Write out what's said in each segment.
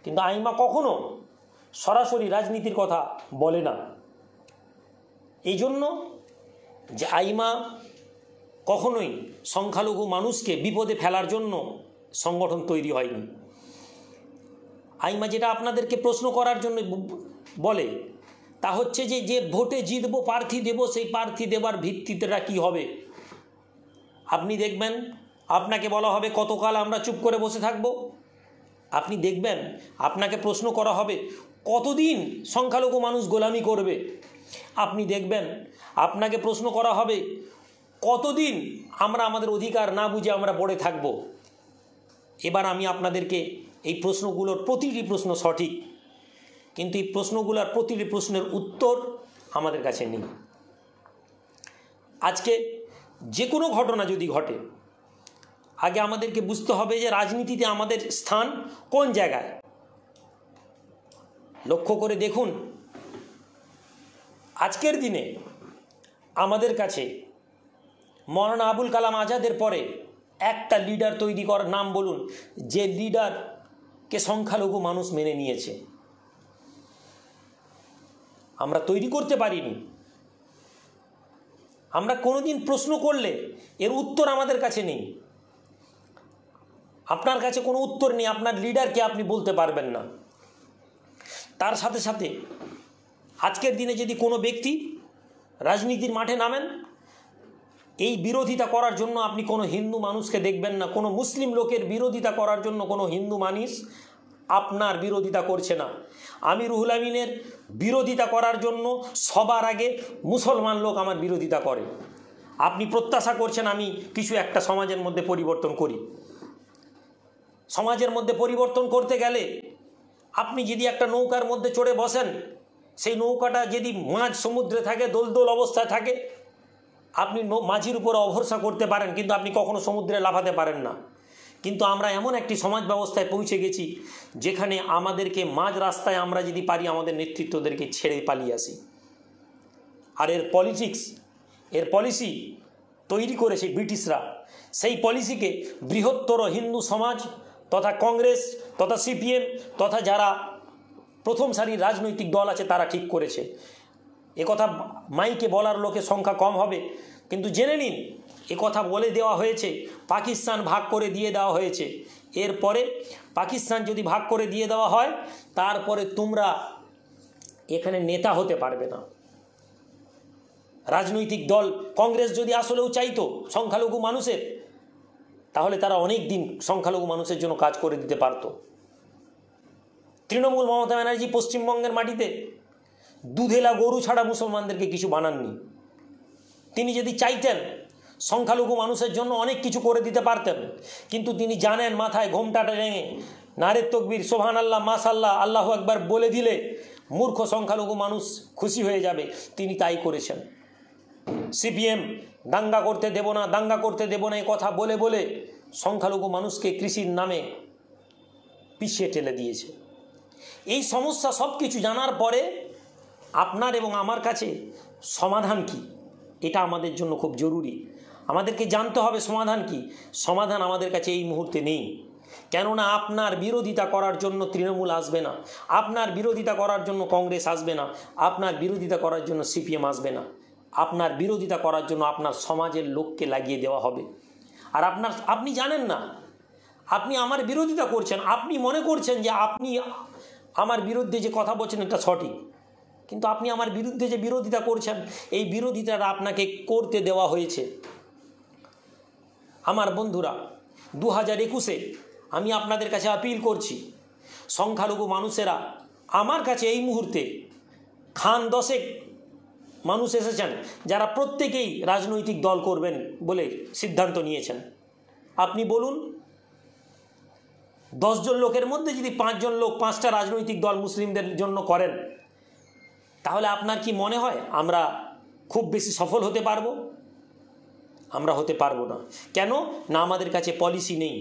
কিন্তু আইমা কখনো সরাসরি রাজনীতির কথা বলে না। এই জন্য যে আইমা কখনোই সংখ্যালঘু মানুষকে বিপদে ফেলার জন্য সংগঠন তৈরি হয়নি। আইমা যেটা আপনাদেরকে প্রশ্ন করার জন্য বলে তা হচ্ছে যে ভোটে জিতবো, প্রার্থী দেব, সেই প্রার্থী দেবার ভিত্তিটা কী হবে। আপনি দেখবেন আপনাকে বলা হবে কতকাল আমরা চুপ করে বসে থাকব। আপনি দেখবেন আপনাকে প্রশ্ন করা হবে কতদিন সংখ্যালঘু মানুষ গোলামি করবে। আপনি দেখবেন আপনাকে প্রশ্ন করা হবে কতদিন আমরা আমাদের অধিকার না বুঝে আমরা পড়ে থাকব। এবার আমি আপনাদেরকে এই প্রশ্নগুলোর প্রতিটি প্রশ্ন সঠিক, কিন্তু এই প্রশ্নগুলোর প্রতিটি প্রশ্নের উত্তর আমাদের কাছে নেই। আজকে যে কোনো ঘটনা যদি ঘটে, আগে আমাদেরকে বুঝতে হবে যে রাজনীতিতে আমাদের স্থান কোন জায়গায়। লক্ষ্য করে দেখুন, আজকের দিনে আমাদের কাছে মৌলানা আবুল কালাম আজাদের পরে একটা লিডার তৈরি করার নাম বলুন, যে লিডারকে সংখ্যালঘু মানুষ মেনে নিয়েছে। আমরা তৈরি করতে পারিনি। আমরা কোনোদিন প্রশ্ন করলে এর উত্তর আমাদের কাছে নেই। আপনার কাছে কোনো উত্তর নেই, আপনার লিডারকে আপনি বলতে পারবেন না। তার সাথে সাথে আজকের দিনে যদি কোনো ব্যক্তি রাজনীতির মাঠে নামেন, এই বিরোধিতা করার জন্য আপনি কোনো হিন্দু মানুষকে দেখবেন না। কোনো মুসলিম লোকের বিরোধিতা করার জন্য কোনো হিন্দু মানুষ আপনার বিরোধিতা করছে না। আমি রুহুল আমিনের বিরোধিতা করার জন্য সবার আগে মুসলমান লোক আমার বিরোধিতা করে। আপনি প্রত্যাশা করছেন আমি কিছু একটা সমাজের মধ্যে পরিবর্তন করি। সমাজের মধ্যে পরিবর্তন করতে গেলে আপনি যদি একটা নৌকার মধ্যে চড়ে বসেন, সেই নৌকাটা যদি মাঝ সমুদ্রে থাকে, দোলদোল অবস্থায় থাকে, আপনি মাঝির উপরে ভরসা করতে পারেন, কিন্তু আপনি কখনো সমুদ্রে লাফাতে পারেন না। কিন্তু আমরা এমন একটি সমাজ ব্যবস্থায় পৌঁছে গেছি যেখানে আমাদেরকে মাঝ রাস্তায় আমরা যদি পারি আমাদের নেতৃত্বদেরকে ছেড়ে পালিয়ে আসি। আর এর পলিসি তৈরি করেছে ব্রিটিশরা। সেই পলিসিকে বৃহত্তর হিন্দু সমাজ তথা কংগ্রেস তথা সিপিএম তথা যারা প্রথম সারির রাজনৈতিক দল আছে তারা ঠিক করেছে। একথা মাইকে বলার লোকের সংখ্যা কম হবে, কিন্তু জেনে নিন একথা বলে দেওয়া হয়েছে। পাকিস্তান ভাগ করে দিয়ে দেওয়া হয়েছে। এরপরে পাকিস্তান যদি ভাগ করে দিয়ে দেওয়া হয়, তারপরে তোমরা এখানে নেতা হতে পারবে না। রাজনৈতিক দল কংগ্রেস যদি আসলেও চাইতো সংখ্যালঘু মানুষের, তাহলে তারা অনেক দিন সংখ্যালঘু মানুষের জন্য কাজ করে দিতে পারত। তৃণমূল মমতা ব্যানার্জি পশ্চিমবঙ্গের মাটিতে দুধেলা গরু ছাড়া মুসলমানদেরকে কিছু বানাননি। তিনি যদি চাইতেন সংখ্যালঘু মানুষের জন্য অনেক কিছু করে দিতে পারতেন, কিন্তু তিনি জানেন মাথায় ঘোমটাটা রেঙে নারে তকবীর, সোবহান আল্লাহ, মাশাল্লাহ, আল্লাহু আকবার বলে দিলে মূর্খ সংখ্যালঘু মানুষ খুশি হয়ে যাবে। তিনি তাই করেছেন। সিপিএম দাঙ্গা করতে দেব না, দাঙ্গা করতে দেব না, এই কথা বলে বলে সংখ্যালঘু মানুষকে কৃষির নামে পিছিয়ে ঠেলে দিয়েছে। এই সমস্যা সব কিছু জানার পরে আপনার এবং আমার কাছে সমাধান কি, এটা আমাদের জন্য খুব জরুরি। আমাদেরকে জানতে হবে সমাধান কি। সমাধান আমাদের কাছে এই মুহূর্তে নেই, কেননা আপনার বিরোধিতা করার জন্য তৃণমূল আসবে না, আপনার বিরোধিতা করার জন্য কংগ্রেস আসবে না, আপনার বিরোধিতা করার জন্য সিপিএম আসবে না। আপনার বিরোধিতা করার জন্য আপনার সমাজের লোককে লাগিয়ে দেওয়া হবে। আর আপনি জানেন না, আপনি আমার বিরোধিতা করছেন, আপনি মনে করছেন যে আপনি আমার বিরুদ্ধে যে কথা বলছেন এটা সঠিক, কিন্তু আপনি আমার বিরুদ্ধে যে বিরোধিতা করছেন, এই বিরোধিতাটা আপনাকে করতে দেওয়া হয়েছে। আমার বন্ধুরা, 2021-এ আমি আপনাদের কাছে আপিল করছি, সংখ্যালঘু মানুষেরা আমার কাছে এই মুহূর্তে খান 10 মানুষ এসেছেন যারা প্রত্যেকেই রাজনৈতিক দল করবেন বলে সিদ্ধান্ত নিয়েছেন। আপনি বলুন, 10 জন লোকের মধ্যে যদি 5 জন লোক 5টা রাজনৈতিক দল মুসলিমদের জন্য করেন, তাহলে আপনার কি মনে হয় আমরা খুব বেশি সফল হতে পারবো? আমরা হতে পারবো না। কেন না? আমাদের কাছে পলিসি নেই।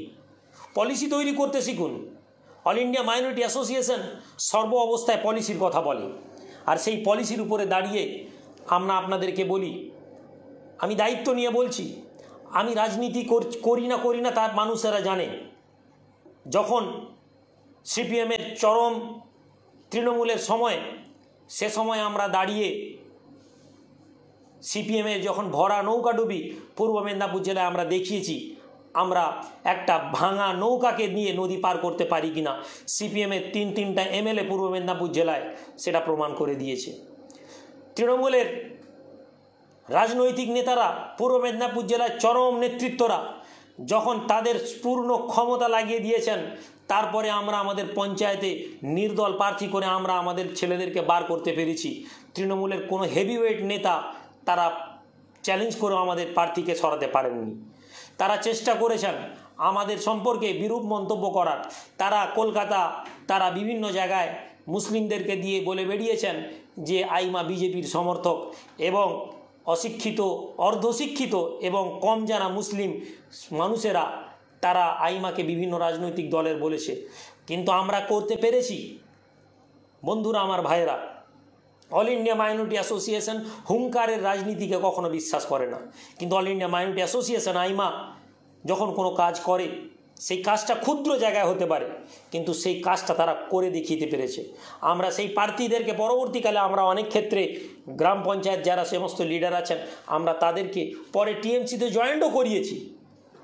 পলিসি তৈরি করতে শিখুন। অল ইন্ডিয়া মাইনরিটি অ্যাসোসিয়েশন সর্ব অবস্থায় পলিসির কথা বলে, আর সেই পলিসির উপরে দাঁড়িয়ে আমরা আপনাদেরকে বলি, আমি দায়িত্ব নিয়ে বলছি, আমি রাজনীতি করি না তার মানুষেরা জানে। যখন সিপিএমের চরম তৃণমূলের সময়, সে সময় আমরা দাঁড়িয়ে সিপিএমের যখন ভরা নৌকাডুবি পূর্ব মেদিনীপুর জেলায় আমরা দেখিয়েছি, আমরা একটা ভাঙা নৌকাকে নিয়ে নদী পার করতে পারি কিনা সিপিএমের তিনটা এমএলএ পূর্ব মেদিনীপুর জেলায় সেটা প্রমাণ করে দিয়েছে। তৃণমূলের রাজনৈতিক নেতারা পূর্ব মেদিনীপুর জেলার চরম নেতৃত্বরা যখন তাদের পূর্ণ ক্ষমতা লাগিয়ে দিয়েছেন, তারপরে আমরা আমাদের পঞ্চায়েতে নির্দল প্রার্থী করে আমরা আমাদের ছেলেদেরকে বার করতে পেরেছি। তৃণমূলের কোনো হেভিওয়েট নেতা তারা চ্যালেঞ্জ করেও আমাদের প্রার্থীকে সরাতে পারেননি। তারা চেষ্টা করেছেন আমাদের সম্পর্কে বিরূপ মন্তব্য করার। তারা কলকাতা, তারা বিভিন্ন জায়গায় মুসলিমদেরকে দিয়ে বলে বেরিয়েছেন যে আইমা বিজেপির সমর্থক, এবং অশিক্ষিত, অর্ধশিক্ষিত এবং কম জানা মুসলিম মানুষেরা তারা আইমাকে বিভিন্ন রাজনৈতিক দলের বলেছে। কিন্তু আমরা করতে পেরেছি। বন্ধুরা, আমার ভাইয়েরা, অল ইন্ডিয়া মাইনরিটি অ্যাসোসিয়েশন হুঙ্কারের রাজনীতিকে কখনো বিশ্বাস করে না, কিন্তু অল ইন্ডিয়া মাইনরিটি অ্যাসোসিয়েশন আইমা যখন কোনো কাজ করে, সেই কাজটা ক্ষুদ্র জায়গায় হতে পারে, কিন্তু সেই কাজটা তারা করে দেখিয়ে পেরেছে। আমরা সেই প্রার্থীদেরকে পরবর্তীকালে আমরা অনেক ক্ষেত্রে গ্রাম পঞ্চায়েত যারা সমস্ত লিডার আছেন, আমরা তাদেরকে পরে টিএমসিতে জয়েন্টও করিয়েছি,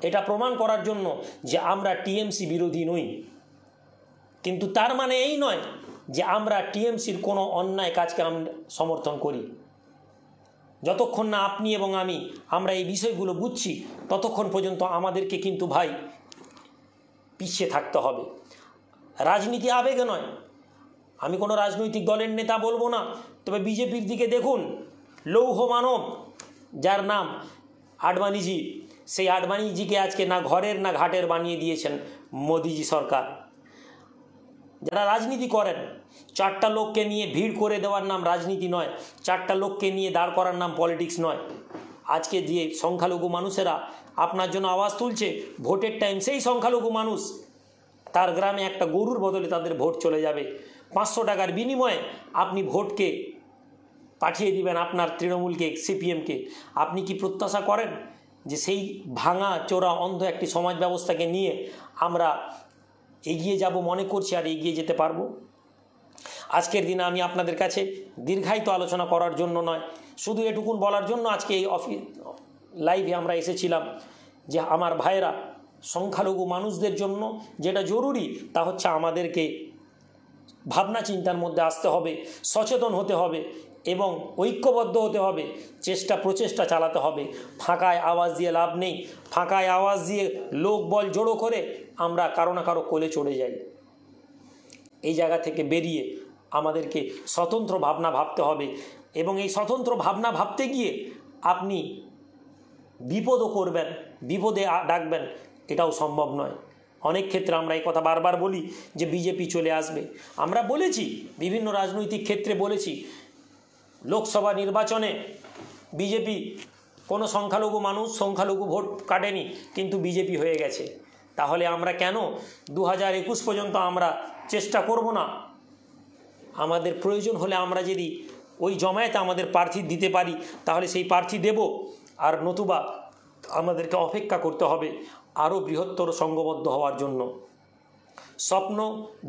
এটা প্রমাণ করার জন্য যে আমরা টিএমসি বিরোধী নই। কিন্তু তার মানে এই নয় যে আমরা টিএমসির কোনো অন্যায় কাজকে আমরা সমর্থন করি। যতক্ষণ না আপনি এবং আমরা এই বিষয়গুলো বুঝছি, ততক্ষণ পর্যন্ত আমাদেরকে কিন্তু ভাই পিছিয়ে থাকতে হবে। রাজনীতি আবেগে নয়। আমি কোনো রাজনৈতিক দলের নেতা বলবো না, তবে বিজেপির দিকে দেখুন, লৌহ মানব যার নাম আডবাণীজি, সেই আডবাণীজিকে আজকে না ঘরের না ঘাটের বানিয়ে দিয়েছেন মোদিজি সরকার। যারা রাজনীতি করেন, চারটা লোককে নিয়ে ভিড় করে দেওয়ার নাম রাজনীতি নয়, চারটা লোককে নিয়ে দাঁড় করার নাম পলিটিক্স নয়। আজকে যে সংখ্যালঘু মানুষেরা আপনার জন্য আওয়াজ তুলছে, ভোটের টাইম সেই সংখ্যালঘু মানুষ তার গ্রামে একটা গরুর বদলে তাদের ভোট চলে যাবে। 500 টাকার বিনিময়ে আপনি ভোটকে পাঠিয়ে দিবেন আপনার তৃণমূলকে, সিপিএমকে। আপনি কি প্রত্যাশা করেন যে সেই ভাঙা চোরা অন্ধ একটি সমাজ ব্যবস্থাকে নিয়ে আমরা এগিয়ে যাব মনে করছি আর এগিয়ে যেতে পারবো? আজকের দিনে আমি আপনাদের কাছে দীর্ঘায়িত আলোচনা করার জন্য নয়, শুধু এটুকুন বলার জন্য আজকে এই লাইভে আমরা এসেছিলাম যে আমার ভাইয়েরা, সংখ্যালঘু মানুষদের জন্য যেটা জরুরি তা হচ্ছে আমাদেরকে ভাবনা চিন্তার মধ্যে আসতে হবে, সচেতন হতে হবে এবং ঐক্যবদ্ধ হতে হবে, প্রচেষ্টা চালাতে হবে। ফাঁকায় আওয়াজ দিয়ে লাভ নেই। ফাঁকায় আওয়াজ দিয়ে লোক বল জড়ো করে আমরা কারো না কারো কোলে চড়ে যাই। এই জায়গা থেকে বেরিয়ে আমাদেরকে স্বতন্ত্র ভাবনা ভাবতে হবে, এবং এই স্বতন্ত্র ভাবনা ভাবতে গিয়ে আপনি বিপদও করবেন, বিপদে ডাকবেন, এটাও সম্ভব নয়। অনেক ক্ষেত্রে আমরা এই কথা বারবার বলি যে বিজেপি চলে আসবে। আমরা বলেছি, বিভিন্ন রাজনৈতিক ক্ষেত্রে বলেছি, লোকসভা নির্বাচনে বিজেপি কোনো সংখ্যালঘু ভোট কাটেনি, কিন্তু বিজেপি হয়ে গেছে। তাহলে আমরা কেন 2021 পর্যন্ত আমরা চেষ্টা করব না? আমাদের প্রয়োজন হলে আমরা যদি ওই জমায়েতে আমাদের প্রার্থী দিতে পারি, তাহলে সেই প্রার্থী দেব, আর নতুবা আমাদেরকে অপেক্ষা করতে হবে আরও বৃহত্তর সংঘবদ্ধ হওয়ার জন্য। স্বপ্ন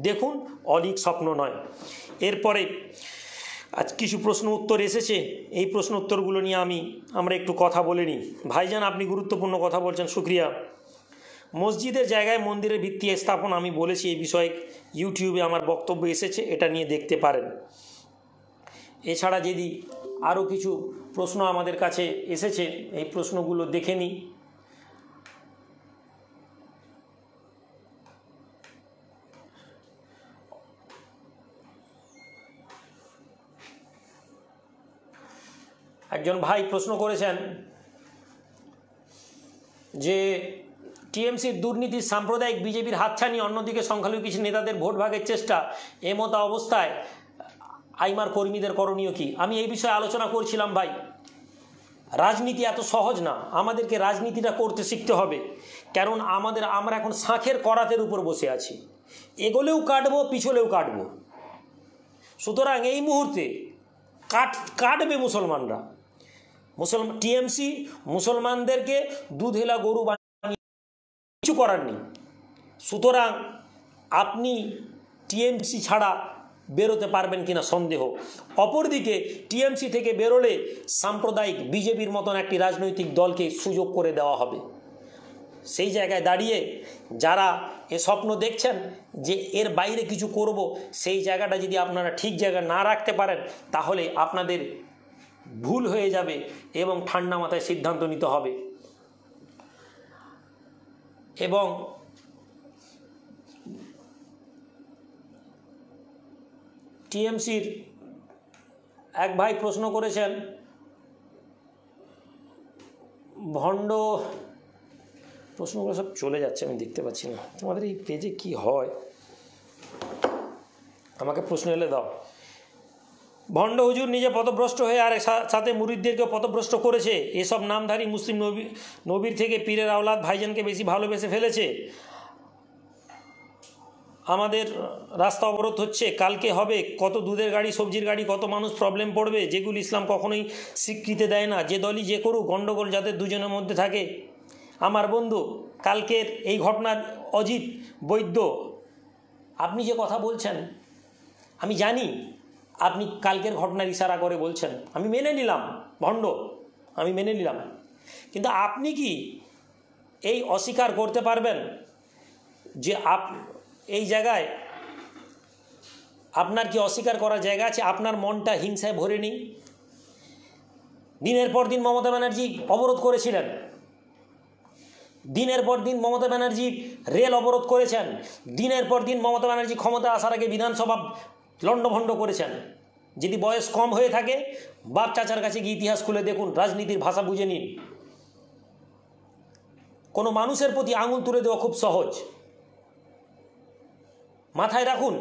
দেখুন, অলীক স্বপ্ন নয়। এরপরে আজ কিছু প্রশ্ন উত্তর এসেছে, এই প্রশ্ন উত্তরগুলো নিয়ে আমরা একটু কথা বলে নিই। ভাইজান, আপনি গুরুত্বপূর্ণ কথা বলছেন, শুক্রিয়া। মসজিদের জায়গায় মন্দিরের ভিত্তি স্থাপন, আমি বলেছি এই বিষয়ে, ইউটিউবে আমার বক্তব্য এসেছে, এটা নিয়ে দেখতে পারেন। এছাড়া যদি আরও কিছু প্রশ্ন আমাদের কাছে এসেছে, এই প্রশ্নগুলো দেখে নিই। একজন ভাই প্রশ্ন করেছেন যে টিএমসির দুর্নীতির সাম্প্রদায়িক বিজেপির হাতছানি, অন্যদিকে সংখ্যালঘু কিছু নেতাদের ভোট ভাগের চেষ্টা, এমতো অবস্থায় আইমার কর্মীদের করণীয় কি? আমি এই বিষয়ে আলোচনা করছিলাম। ভাই, রাজনীতি এত সহজ না, আমাদেরকে রাজনীতিটা করতে শিখতে হবে। কারণ আমরা এখন শাঁখের করাতের উপর বসে আছি, এগোলেও কাটবো, পিছলেও কাটবো। সুতরাং এই মুহূর্তে কাটবে মুসলমানরা। টিএমসি মুসলমানদেরকে দুধেলা গরু বানিয়ে কিছু করার নেই। সুতরাং আপনি টিএমসি ছাড়া বেরোতে পারবেন কিনা সন্দেহ। অপরদিকে টিএমসি থেকে বেরোলে সাম্প্রদায়িক বিজেপির মতন একটি রাজনৈতিক দলকে সুযোগ করে দেওয়া হবে। সেই জায়গায় দাঁড়িয়ে যারা এ স্বপ্ন দেখছেন যে এর বাইরে কিছু করব, সেই জায়গাটা যদি আপনারা ঠিক জায়গায় না রাখতে পারেন তাহলে আপনাদের ভুল হয়ে যাবে এবং ঠান্ডা মাথায় সিদ্ধান্ত নিতে হবে। এবং টিএমসির এক ভাই প্রশ্ন করেছেন, ভণ্ড প্রশ্নগুলো সব চলে যাচ্ছে, আমি দেখতে পাচ্ছি না তোমাদের এই পেজে কি হয়, আমাকে প্রশ্ন এলে দাও। ভণ্ড হুজুর নিজে পথভ্রষ্ট হয়ে আর সাথে মুরিদদেরকে পথভ্রষ্ট করেছে। এসব নামধারী মুসলিম নবীর থেকে পীরের আওলাদ ভাইজানকে বেশি ভালোবেসে ফেলেছে। আমাদের রাস্তা অবরোধ হচ্ছে, কালকে হবে, কত দুধের গাড়ি সবজির গাড়ি, কত মানুষ প্রবলেম পড়বে, যেগুলো ইসলাম কখনোই স্বীকৃতি দেয় না। যে দলই যে করুক, গণ্ডগোল যাতে দুজনের মধ্যে থাকে। আমার বন্ধু, কালকের এই ঘটনার অজিত বৈদ্য, আপনি যে কথা বলছেন আমি জানি আপনি কালকের ঘটনার ইশারা করে বলছেন, আমি মেনে নিলাম ভণ্ড, আমি মেনে নিলাম, কিন্তু আপনি কি এই অস্বীকার করতে পারবেন যে এই জায়গায় আপনার কি অস্বীকার করার জায়গা আছে? আপনার মনটা হিংসায় ভরে নেই? দিনের পর দিন মমতা ব্যানার্জি অবরোধ করেছিলেন, দিনের পর দিন মমতা ব্যানার্জি রেল অবরোধ করেছেন, দিনের পর দিন মমতা ব্যানার্জি ক্ষমতা আসার আগে বিধানসভা লণ্ডভণ্ড করেছেন। যদি বয়স কম হয়ে থাকে বাপ চাচার কাছে গিয়ে ইতিহাস খুলে দেখুন, রাজনীতির ভাষা বুঝে নিন। কোনো মানুষের প্রতি আঙুল তুলে দেওয়া খুব সহজ, মাথায় রাখুন।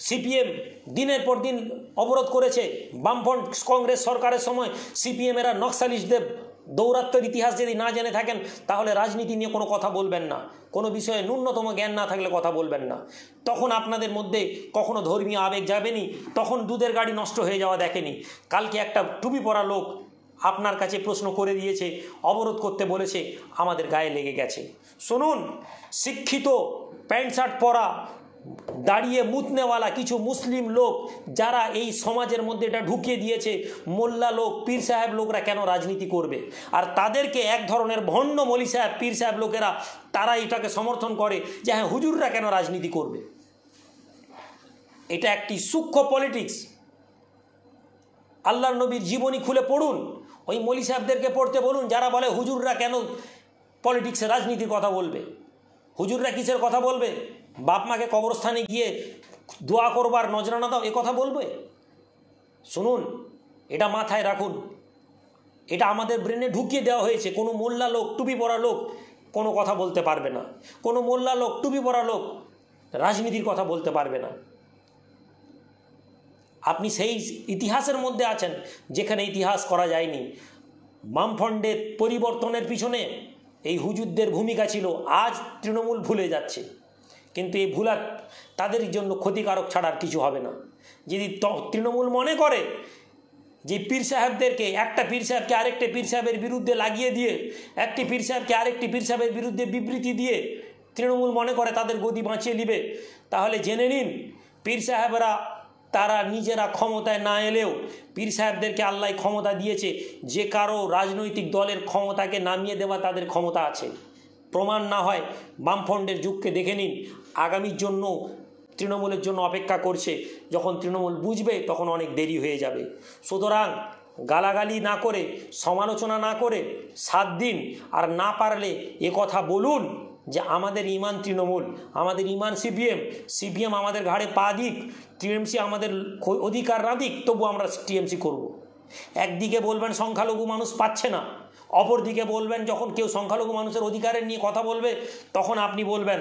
সিপিএম দিনের পর দিন অবরোধ করেছে, বামফ্রন্ট কংগ্রেস সরকারের সময় সিপিএমেরা নকশালিস্টদের দৌরাত্ম্যের ইতিহাস যদি না জেনে থাকেন তাহলে রাজনীতি নিয়ে কোনো কথা বলবেন না, কোনো বিষয়ে ন্যূনতম জ্ঞান না থাকলে কথা বলবেন না। তখন আপনাদের মধ্যে কখনো ধর্মীয় আবেগ যাবেনি, তখন দুধের গাড়ি নষ্ট হয়ে যাওয়া দেখেনি। কালকে একটা টুপি পরা লোক আপনার কাছে প্রশ্ন করে দিয়েছে, অবরোধ করতে বলেছে, আমাদের গায়ে লেগে গেছে। শুনুন, শিক্ষিত প্যান্ট শার্ট পরা দাঁড়িয়ে মুতনেওয়ালা কিছু মুসলিম লোক যারা এই সমাজের মধ্যে এটা ঢুকিয়ে দিয়েছে, মোল্লা লোক পীর সাহেব লোকরা কেন রাজনীতি করবে? আর তাদেরকে এক ধরনের ভণ্ড মলি সাহেব পীর সাহেব লোকেরা তারা এটাকে সমর্থন করে যে হ্যাঁ হুজুররা কেন রাজনীতি করবে। এটা একটি সূক্ষ্ম পলিটিক্স। আল্লাহর নবীর জীবনী খুলে পড়ুন, ওই মলি সাহেবদেরকে পড়তে বলুন যারা বলে হুজুররা কেন পলিটিক্সে রাজনীতির কথা বলবে। হুজুররা কিসের কথা বলবে? বাপ মাকে কবরস্থানে গিয়ে দোয়া করবার নজরানা দাও, এ কথা বলবে? শুনুন, এটা মাথায় রাখুন, এটা আমাদের ব্রেনে ঢুকিয়ে দেওয়া হয়েছে। কোনো মোল্লা লোক টুপি পরা লোক কোনো কথা বলতে পারবে না, কোনো মোল্লা লোক টুপি পরা লোক রাজনীতির কথা বলতে পারবে না। আপনি সেই ইতিহাসের মধ্যে আছেন যেখানে ইতিহাস করা যায়নি। বামফ্রন্টের পরিবর্তনের পিছনে এই হুজুরদের ভূমিকা ছিল, আজ তৃণমূল ভুলে যাচ্ছে, কিন্তু এই ভুলা তাদের জন্য ক্ষতিকারক ছাড়া আর কিছু হবে না। যদি তৃণমূল মনে করে যে পীর সাহেবদেরকে, একটা পীর সাহেবকে আরেকটা পীর সাহেবের বিরুদ্ধে লাগিয়ে দিয়ে, একটি পীর সাহেবকে আরেকটি পীর সাহেবের বিরুদ্ধে বিবৃতি দিয়ে তৃণমূল মনে করে তাদের গদি বাঁচিয়ে নেবে, তাহলে জেনে নিন পীর সাহেবরা তারা নিজেরা ক্ষমতায় না এলেও পীর সাহেবদেরকে আল্লাহ ক্ষমতা দিয়েছে, যে কারো রাজনৈতিক দলের ক্ষমতাকে নামিয়ে দেওয়া তাদের ক্ষমতা আছে। প্রমাণ না হয় বামফ্রন্টের যুগকে দেখে নিন, আগামীর জন্য তৃণমূলের জন্য অপেক্ষা করছে। যখন তৃণমূল বুঝবে তখন অনেক দেরি হয়ে যাবে। সুতরাং গালাগালি না করে, সমালোচনা না করে 7 দিন, আর না পারলে এ কথা বলুন যে আমাদের ইমান তৃণমূল, আমাদের ইমান সিপিএম আমাদের ঘাড়ে পা দিক, টিএমসি আমাদের অধিকার না দিক, তবু আমরা টিএমসি করব। একদিকে বলবেন সংখ্যালঘু মানুষ পাচ্ছে না, অপরদিকে বলবেন যখন কেউ সংখ্যালঘু মানুষের অধিকারের নিয়ে কথা বলবে তখন আপনি বলবেন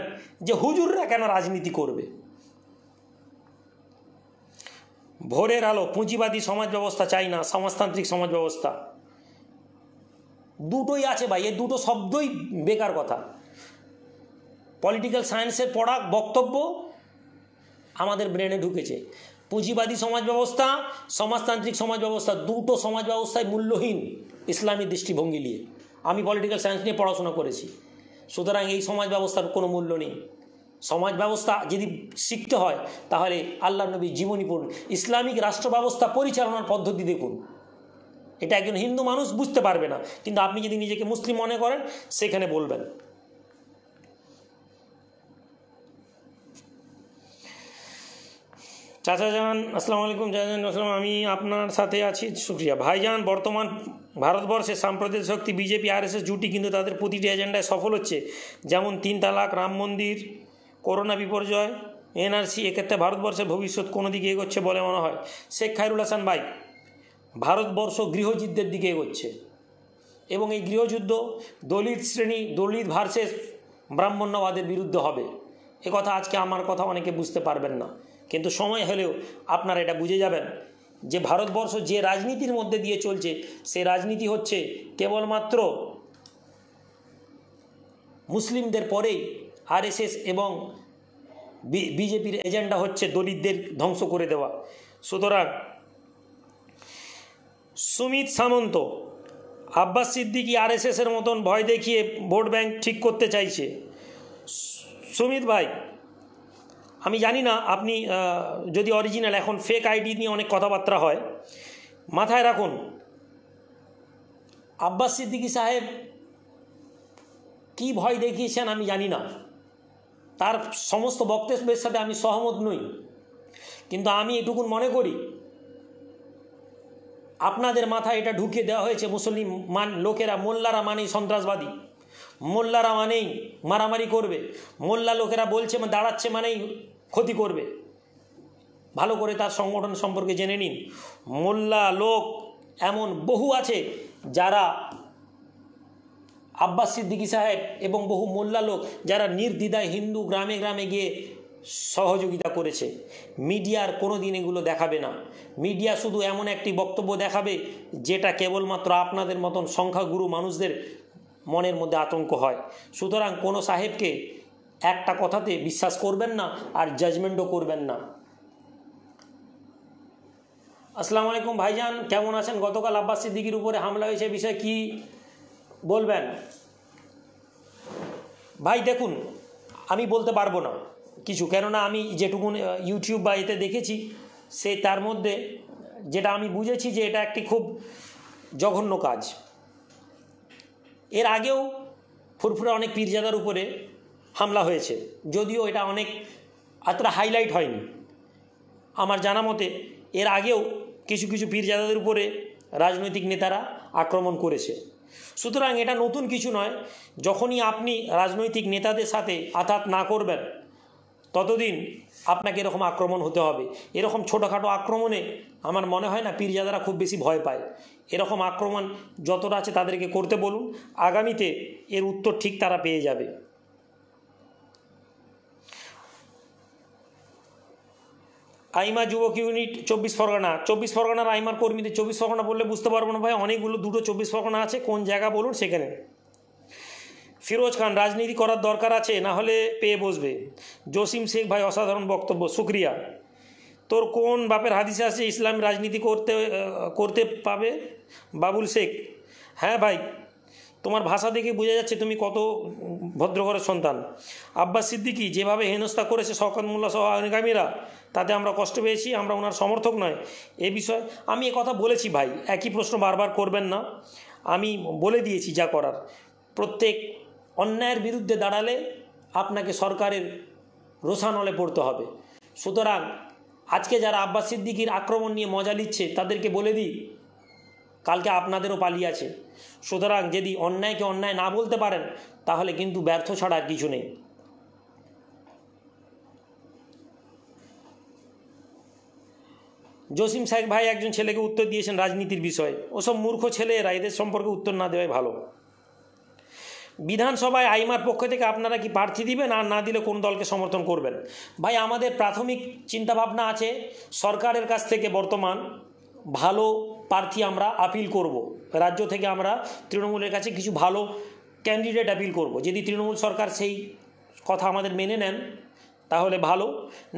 যে হুজুররা কেন রাজনীতি করবে। ভোরের আলো, পুঁজিবাদী সমাজ ব্যবস্থা চাই না, সমাজতান্ত্রিক সমাজ ব্যবস্থা, দুটোই আছে ভাই, এই দুটো শব্দই বেকার কথা। পলিটিক্যাল সায়েন্সের পড়া বক্তব্য আমাদের ব্রেনে ঢুকেছে। পুঁজিবাদী সমাজ ব্যবস্থা, সমাজতান্ত্রিক সমাজ ব্যবস্থা, দুটো সমাজ ব্যবস্থায় মূল্যহীন ইসলামী দৃষ্টিভঙ্গি নিয়ে। আমি পলিটিক্যাল সায়েন্স নিয়ে পড়াশোনা করেছি, সুতরাং এই সমাজ ব্যবস্থার কোনো মূল্য নেই। সমাজ ব্যবস্থা যদি শিখতে হয় তাহলে আল্লাহ নবীর জীবনী পড়ুন, ইসলামিক রাষ্ট্র ব্যবস্থা পরিচালনার পদ্ধতি দেখুন। এটা একজন হিন্দু মানুষ বুঝতে পারবে না, কিন্তু আপনি যদি নিজেকে মুসলিম মনে করেন সেখানে বলবেন। চাচা জান আসসালামু আলাইকুম। চাচাজান আসসালাম, আমি আপনার সাথে আছি, শুক্রিয়া। ভাইজান, বর্তমান ভারতবর্ষে সাম্প্রদায়িক শক্তি বিজেপি আরএসএস জুটি কিন্তু তাদের প্রতিটি এজেন্ডায় সফল হচ্ছে, যেমন 3 তালাক, রাম মন্দির, করোনা বিপর্যয়, এনআরসি। এক্ষেত্রে ভারতবর্ষের ভবিষ্যৎ কোনো দিকে এগোচ্ছে বলে মনে হয়? শেখ খায়রুল হাসান ভাই, ভারতবর্ষ গৃহযুদ্ধের দিকে এগোচ্ছে এবং এই গৃহযুদ্ধ দলিত শ্রেণী, দলিত ভার্সেস ব্রাহ্মণ্যবাদের বিরুদ্ধে হবে। কথা আজকে আমার কথা অনেকে বুঝতে পারবেন না, কিন্তু সময় হলেও আপনারা এটা বুঝে যাবেন যে ভারতবর্ষ যে রাজনীতির মধ্যে দিয়ে চলছে সেই রাজনীতি হচ্ছে কেবলমাত্র মুসলিমদের পরেই আরএসএস এবং বিজেপির এজেন্ডা হচ্ছে দলিতদের ধ্বংস করে দেওয়া। সুতরাং সুমিত সামন্ত, আব্বাস সিদ্দিকী আরএসএসের মতন ভয় দেখিয়ে ভোট ব্যাংক ঠিক করতে চাইছে। সুমিত ভাই, আমি জানি না আপনি যদি অরিজিনাল, এখন ফেক আইডি নিয়ে অনেক কথাবার্তা হয়, মাথায় রাখুন আব্বাস সিদ্দিকী সাহেব কি ভয় দেখিয়েছেন আমি জানি না, তার সমস্ত বক্তব্যের সাথে আমি সহমত নই, কিন্তু আমি এটুকুন মনে করি আপনাদের মাথায় এটা ঢুকিয়ে দেওয়া হয়েছে মুসলিম লোকেরা, মোল্লারা মানেই সন্ত্রাসবাদী, মোল্লারা মানেই মারামারি করবে, মোল্লা লোকেরা বলছে দাঁড়াচ্ছে মানেই ক্ষতি করবে। ভালো করে তার সংগঠন সম্পর্কে জেনে নিন। মোল্লা লোক এমন বহু আছে যারা আব্বাস সিদ্দিকী সাহেব এবং বহু মোল্লা লোক যারা নির্দ্বিধায় হিন্দু গ্রামে গ্রামে গিয়ে সহযোগিতা করেছে। মিডিয়ার কোনো দিন এগুলো দেখাবে না। মিডিয়া শুধু এমন একটি বক্তব্য দেখাবে যেটা কেবলমাত্র আপনাদের মতন সংখ্যাগুরু মানুষদের মনের মধ্যে আতঙ্ক হয়। সুতরাং কোনো সাহেবকে একটা কথাতে বিশ্বাস করবেন না আর জাজমেন্টও করবেন না। আসসালামু আলাইকুম ভাইজান, কেমন আছেন? গতকাল আব্বাস সিদ্দিকীর উপরে হামলা হয়েছে, বিষয়ে কি বলবেন? ভাই দেখুন, আমি বলতে পারবো না কিছু, কেননা আমি যেটুকুন ইউটিউব বা এতে দেখেছি সে তার মধ্যে যেটা আমি বুঝেছি যে এটা একটি খুব জঘন্য কাজ। এর আগেও ফুরফুরা অনেক পীরজাদার উপরে হামলা হয়েছে, যদিও এটা অনেক এতটা হাইলাইট হয়নি। আমার জানা মতে এর আগেও কিছু কিছু পীরজাদাদের উপরে রাজনৈতিক নেতারা আক্রমণ করেছে। সুতরাং এটা নতুন কিছু নয়। যখনই আপনি রাজনৈতিক নেতাদের সাথে আঘাত না করবেন ততদিন আপনাকে এরকম আক্রমণ হতে হবে। এরকম ছোটোখাটো আক্রমণে আমার মনে হয় না পীরজাদারা খুব বেশি ভয় পায়। এরকম আক্রমণ যতটা আছে তাদেরকে করতে বলুন, আগামীতে এর উত্তর ঠিক তারা পেয়ে যাবে। আইমা যুবক ইউনিট 24 পরগনা, 24 পরগনার আইমার কর্মীদের 24 পরগনা বললে বুঝতে পারবো না ভাই, অনেকগুলো, দুটো 24 পরগনা আছে, কোন জায়গা বলুন সেখানে। ফিরোজ খান, রাজনীতি করার দরকার আছে, না হলে পেয়ে বসবে। জসিম শেখ ভাই, অসাধারণ বক্তব্য, শুক্রিয়া। তোর কোন বাপের হাদিসে আছে ইসলাম রাজনীতি করতে পাবে? বাবুল শেখ, হ্যাঁ ভাই, তোমার ভাষা দেখে বোঝা যাচ্ছে তুমি কত ভদ্রঘরের সন্তান। আব্বাস সিদ্দিকী যেভাবে হেনস্থা করেছে শওকত মোল্লা সহ আইনগামীরা, তাতে আমরা কষ্ট পেয়েছি, আমরা ওনার সমর্থক নয়। এ বিষয়ে আমি কথা বলেছি ভাই, একই প্রশ্ন বারবার করবেন না, আমি বলে দিয়েছি যা করার। প্রত্যেক অন্যায়ের বিরুদ্ধে দাঁড়ালে আপনাকে সরকারের রোষানলে পড়তে হবে। সুতরাং আজকে যারা আব্বাস সিদ্দিকীর আক্রমণ নিয়ে মজা নিচ্ছে তাদেরকে বলে দিই কালকে আপনাদেরও পালি আছে। সুতরাং যদি অন্যায়কে অন্যায় না বলতে পারেন তাহলে কিন্তু ব্যর্থ ছাড়া আর কিছু নেই। জসিম শেখ ভাই একজন ছেলেকে উত্তর দিয়েছেন রাজনীতির বিষয়ে, ওসব মূর্খ ছেলে এরা, এদের সম্পর্কে উত্তর না দেওয়াই ভালো। বিধানসভায় আইমার পক্ষ থেকে আপনারা কি প্রার্থী দিবেন, আর না দিলে কোন দলকে সমর্থন করবেন? ভাই আমাদের প্রাথমিক চিন্তাভাবনা আছে সরকারের কাছ থেকে বর্তমান ভালো প্রার্থী আমরা আপিল করব। রাজ্য থেকে আমরা তৃণমূলের কাছে কিছু ভালো ক্যান্ডিডেট আপিল করব। যদি তৃণমূল সরকার সেই কথা আমাদের মেনে নেন তাহলে ভালো,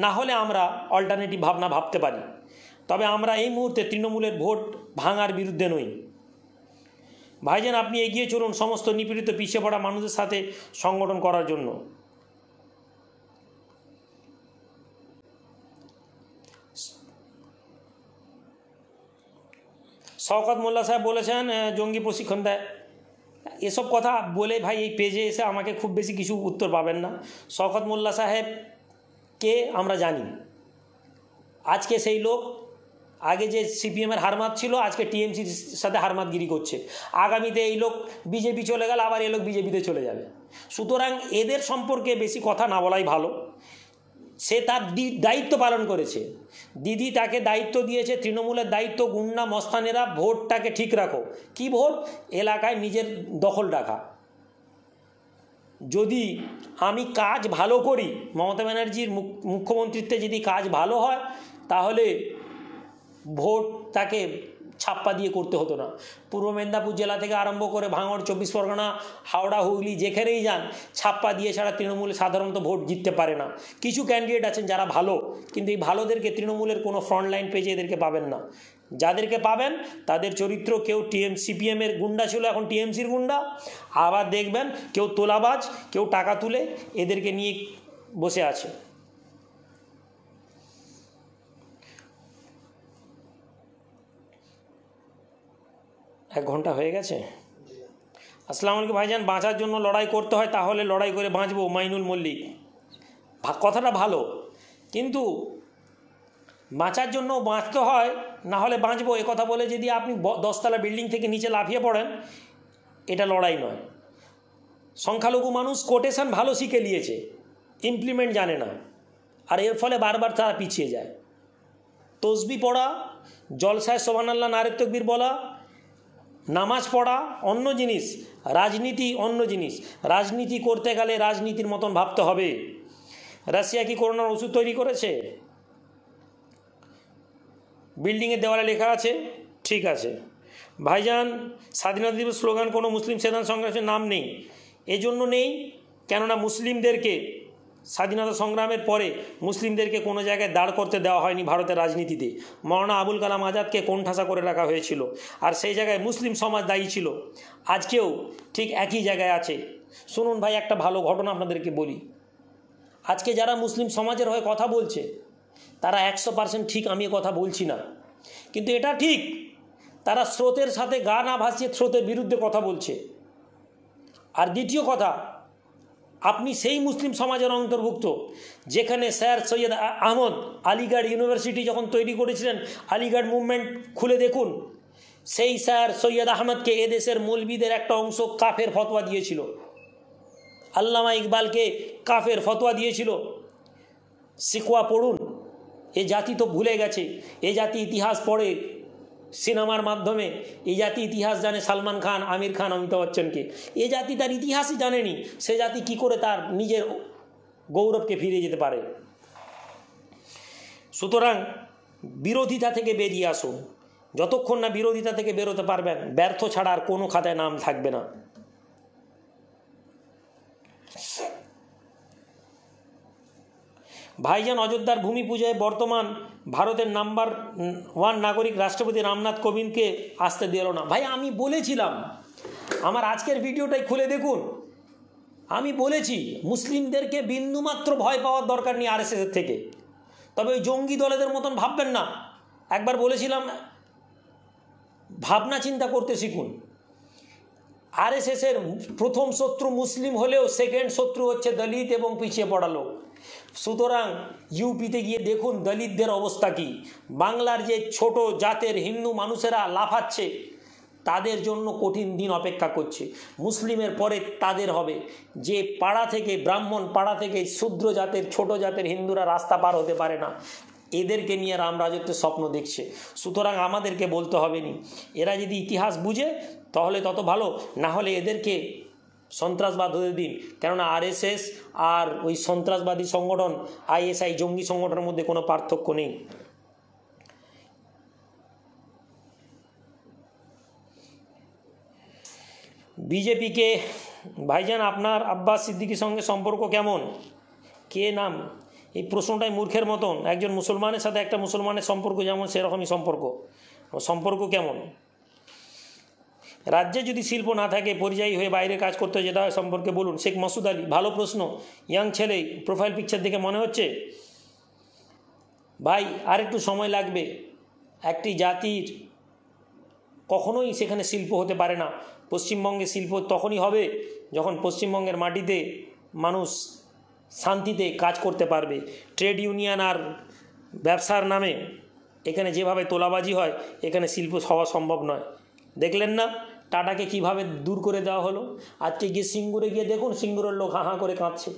না হলে আমরা অল্টারনেটিভ ভাবনা ভাবতে পারি। তবে আমরা এই মুহূর্তে তৃণমূলের ভোট ভাঙার বিরুদ্ধে নই। ভাইজান আপনি এগিয়ে চলুন সমস্ত নিপীড়িত পিছিয়ে পড়া মানুষের সাথে সংগঠন করার জন্য। শওকত মোল্লা সাহেব বলেছেন জঙ্গি প্রশিক্ষণ দেয়। এসব কথা বলে ভাই এই পেজে এসে আমাকে খুব বেশি কিছু উত্তর পাবেন না। শওকত মোল্লা সাহেব কে আমরা জানি, আজকে সেই লোক আগে যে সিপিএমের হারমাত ছিল আজকে টিএমসির সাথে হারমাতগিরি করছে, আগামীতে এই লোক বিজেপি চলে গেল আবার এই লোক বিজেপিতে চলে যাবে। সুতরাং এদের সম্পর্কে বেশি কথা না বলাই ভালো। সে তার দায়িত্ব পালন করেছে, দিদি তাকে দায়িত্ব দিয়েছে, তৃণমূলের দায়িত্ব গুন্ডা মস্তানেরা ভোটটাকে ঠিক রাখো। কি ভোট? এলাকায় নিজের দখল রাখা। যদি আমি কাজ ভালো করি, মমতা ব্যানার্জির মুখ্যমন্ত্রীত্বে যদি কাজ ভালো হয় তাহলে ভোট তাকে ছাপ্পা দিয়ে করতে হতো না। পূর্ব মেদিনীপুর জেলা থেকে আরম্ভ করে ভাঙড়, 24 পরগনা, হাওড়া, হুগলি যেখানেই যান ছাপ্পা দিয়ে ছাড়া তৃণমূল সাধারণত ভোট জিততে পারে না। কিছু ক্যান্ডিডেট আছেন যারা ভালো, কিন্তু এই ভালোদেরকে তৃণমূলের কোনো ফ্রন্টলাইন পেজে এদেরকে পাবেন না। যাদেরকে পাবেন তাদের চরিত্র কেউ সিপিএমের গুন্ডা ছিল এখন টিএমসির গুন্ডা, আবার দেখবেন কেউ তোলাবাজ, কেউ টাকা তুলে এদেরকে নিয়ে বসে আছে। এক ঘন্টা হয়ে গেছে। আসসালামু আলাইকুম ভাইজান, বাঁচার জন্য লড়াই করতে হয়, তাহলে লড়াই করে বাঁচবো। মাইনুল মল্লিক, কথাটা ভালো, কিন্তু বাঁচার জন্য বাঁচতে হয়, না হলে বাঁচবো এ কথা বলে যদি আপনি 10তলা বিল্ডিং থেকে নিচে লাফিয়ে পড়েন, এটা লড়াই নয়। সংখ্যালঘু মানুষ কোটেশন ভালো শিখে নিয়েছে, ইমপ্লিমেন্ট জানে না, আর এর ফলে বারবার তারা পিছিয়ে যায়। তসবি পড়া, জলসায় সুবহানাল্লাহ নারে তাকবীর বলা, নামাজ পড়া অন্য জিনিস, রাজনীতি অন্য জিনিস। রাজনীতি করতে গেলে রাজনীতির মতন ভাবতে হবে। রাশিয়া কি করোনার ওষুধ তৈরি করেছে? বিল্ডিংয়ের দেওয়ালে লেখা আছে, ঠিক আছে। ভাইজান, স্বাধীনতা দিবস স্লোগান কোনো মুসলিম চেতনা সংগ্রামের নাম নেই। এজন্য নেই কেননা মুসলিমদেরকে স্বাধীনতা সংগ্রামের পরে মুসলিমদেরকে কোনো জায়গায় দাঁড় করতে দেওয়া হয়নি ভারতের রাজনীতিতে। মৌলানা আবুল কালাম আজাদকে কোণঠাসা করে রাখা হয়েছিল, আর সেই জায়গায় মুসলিম সমাজ দায়ী ছিল। আজকেও ঠিক একই জায়গায় আছে। শুনুন ভাই, একটা ভালো ঘটনা আপনাদেরকে বলি। আজকে যারা মুসলিম সমাজের হয়ে কথা বলছে তারা 100% ঠিক, আমি কথা বলছি না, কিন্তু এটা ঠিক তারা স্রোতের সাথে গা না ভাসিয়ে স্রোতের বিরুদ্ধে কথা বলছে। আর দ্বিতীয় কথা, আপনি সেই মুসলিম সমাজের অন্তর্ভুক্ত যেখানে স্যার সৈয়দ আহমদ আলিগড় ইউনিভার্সিটি যখন তৈরি করেছিলেন, আলিগড় মুভমেন্ট খুলে দেখুন, সেই স্যার সৈয়দ আহমদকে এদেশের মৌলবীদের একটা অংশ কাফের ফতোয়া দিয়েছিল। আল্লামা ইকবালকে কাফের ফতোয়া দিয়েছিল। শিকওয়া পড়ুন। এ জাতি তো ভুলে গেছে, এ জাতি ইতিহাস পড়ে সিনেমার মাধ্যমে, এই জাতি ইতিহাস জানে সালমান খান, আমির খান, অমিতাভ বচ্চনকে। এ জাতি তার ইতিহাসই জানেনি, সে জাতি কি করে তার নিজের গৌরবকে ফিরে যেতে পারে? সুতরাং বিরোধিতা থেকে বেরিয়ে আসুন। যতক্ষণ না বিরোধিতা থেকে বেরোতে পারবেন, ব্যর্থ ছাড়া আর কোনো খাতায় নাম থাকবে না। ভাইজান, অযোধ্যার ভূমি পূজায় বর্তমান ভারতের নাম্বার 1 নাগরিক রাষ্ট্রপতি রামনাথ কোবিন্দকে আসতে দিল না। ভাই, আমি বলেছিলাম, আমার আজকের ভিডিওটাই খুলে দেখুন, আমি বলেছি মুসলিমদেরকে বিন্দুমাত্র ভয় পাওয়ার দরকার নেই আরএসএসের থেকে, তবে ওই জঙ্গি দলেদের মতন ভাববেন না। একবার বলেছিলাম, ভাবনা চিন্তা করতে শিখুন। আরএসএসের প্রথম শত্রু মুসলিম হলেও সেকেন্ড শত্রু হচ্ছে দলিত এবং পিছিয়ে পড়া লোক। সুতরাং ইউপিতে গিয়ে দেখুন দলিতদের অবস্থা কি। বাংলার যে ছোট জাতের হিন্দু মানুষেরা লাফাচ্ছে, তাদের জন্য কঠিন দিন অপেক্ষা করছে। মুসলিমের পরে তাদের হবে। যে পাড়া থেকে, ব্রাহ্মণ পাড়া থেকে শূদ্র জাতের ছোট জাতের হিন্দুরা রাস্তা পার হতে পারে না, এদেরকে নিয়ে রাম রাজত্বের স্বপ্ন দেখছে। সুতরাং আমাদেরকে বলতে হবে নি, এরা যদি ইতিহাস বুঝে তাহলে তত ভালো, না হলে এদেরকে সন্ত্রাসবাদ হতে দিন। কেননা আরএসএস আর ওই সন্ত্রাসবাদী সংগঠন আইএসআই জঙ্গি সংগঠনের মধ্যে কোনো পার্থক্য নেই। বিজেপিকে ভাইজান, আপনার আব্বাস সিদ্দিকির সঙ্গে সম্পর্ক কেমন? কে নাম? এই প্রশ্নটাই মূর্খের মতন। একজন মুসলমানের সাথে একটা মুসলমানের সম্পর্ক যেমন সেরকমই সম্পর্ক কেমন? রাজ্যে যদি শিল্প না থাকে, পরিযায়ী হয়ে বাইরে কাজ করতে যেতে হয়, সম্পর্কে বলুন। শেখ মাসুদ আলী, ভালো প্রশ্ন। ইয়াং ছেলে, প্রোফাইল পিকচার দেখে মনে হচ্ছে। ভাই, আর একটু সময় লাগবে। একটি জাতির কখনোই সেখানে শিল্প হতে পারে না। পশ্চিমবঙ্গে শিল্প তখনই হবে যখন পশ্চিমবঙ্গের মাটিতে মানুষ শান্তিতে কাজ করতে পারবে। ট্রেড ইউনিয়ন আর ব্যবসার নামে এখানে যেভাবে তোলাবাজি হয়, এখানে শিল্প হওয়া সম্ভব নয়। দেখলেন না টাটাকে কিভাবে দূর করে দেওয়া হলো? আজকে গিয়ে সিঙ্গুরে গিয়ে দেখুন, সিঙ্গুরের লোক হাঁ হাঁ করে কাঁদছে।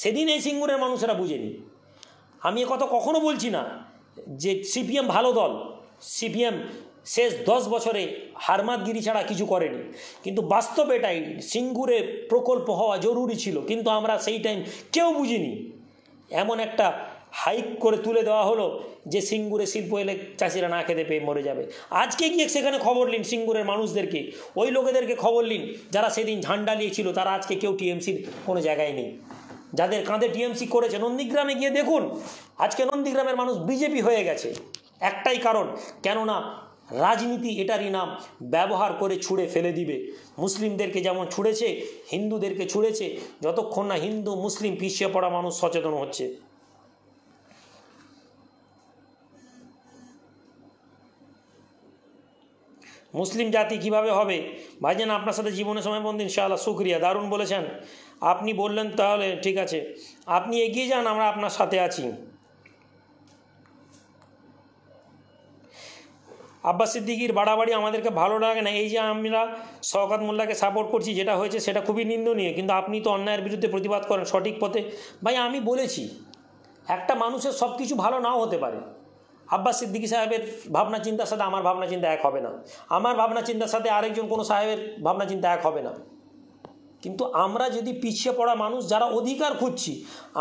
সেদিন এই সিঙ্গুরের মানুষেরা বুঝেনি। আমি এ কথা কখনো বলছি না যে সিপিএম ভালো দল, সিপিএম শেষ 10 বছরে হারমাতগিরি ছাড়া কিছু করেনি, কিন্তু বাস্তব এটাই সিঙ্গুরে প্রকল্প হওয়া জরুরি ছিল, কিন্তু আমরা সেই টাইম কেউ বুঝিনি। এমন একটা হাইক করে তুলে দেওয়া হলো যে সিঙ্গুরে শিল্প এলে চাষিরা না খেতে পেয়ে মরে যাবে। আজকে গিয়ে সেখানে খবর নিন সিঙ্গুরের মানুষদেরকে, ওই লোকেদেরকে খবর নিন যারা সেদিন ঝান্ডা নিয়েছিল, তারা আজকে কেউ টিএমসির কোনো জায়গায় নেই। যাদের কাঁধে টিএমসি করেছে, নন্দীগ্রামে গিয়ে দেখুন, আজকে নন্দীগ্রামের মানুষ বিজেপি হয়ে গেছে। একটাই কারণ, কেননা রাজনীতি এটারই নাম, ব্যবহার করে ছুঁড়ে ফেলে দিবে। মুসলিমদেরকে যেমন ছুঁড়েছে, হিন্দুদেরকে ছুঁড়েছে, যতক্ষণ না হিন্দু মুসলিম পিছিয়ে পড়া মানুষ সচেতন হচ্ছে। মুসলিম জাতি কিভাবে হবে? ভাইজান আপনার সাথে জীবনে সময় বন্ধু, ইনশাআল্লাহ। শুক্রিয়া, দারুণ বলেছেন। আপনি বললেন তাহলে ঠিক আছে, আপনি এগিয়ে যান, আমরা আপনার সাথে আছি। আব্বাস সিদ্দিকীর বাড়াবাড়ি আমাদেরকে ভালো লাগে না। এই যে আমরা শওকত মোল্লাকে সাপোর্ট করছি, যেটা হয়েছে সেটা খুবই নিন্দনীয়, কিন্তু আপনি তো অন্যায়ের বিরুদ্ধে প্রতিবাদ করেন সঠিক পথে। ভাই আমি বলেছি, একটা মানুষের সব কিছু ভালো নাও হতে পারে। আব্বাস সিদ্দিকী সাহেবের ভাবনা চিন্তার সাথে আমার ভাবনা চিন্তা এক হবে না, আমার ভাবনা চিন্তার সাথে আরেকজন কোনো সাহেবের ভাবনা চিন্তা এক হবে না। কিন্তু আমরা যদি পিছিয়ে পড়া মানুষ যারা অধিকার খুঁজছি,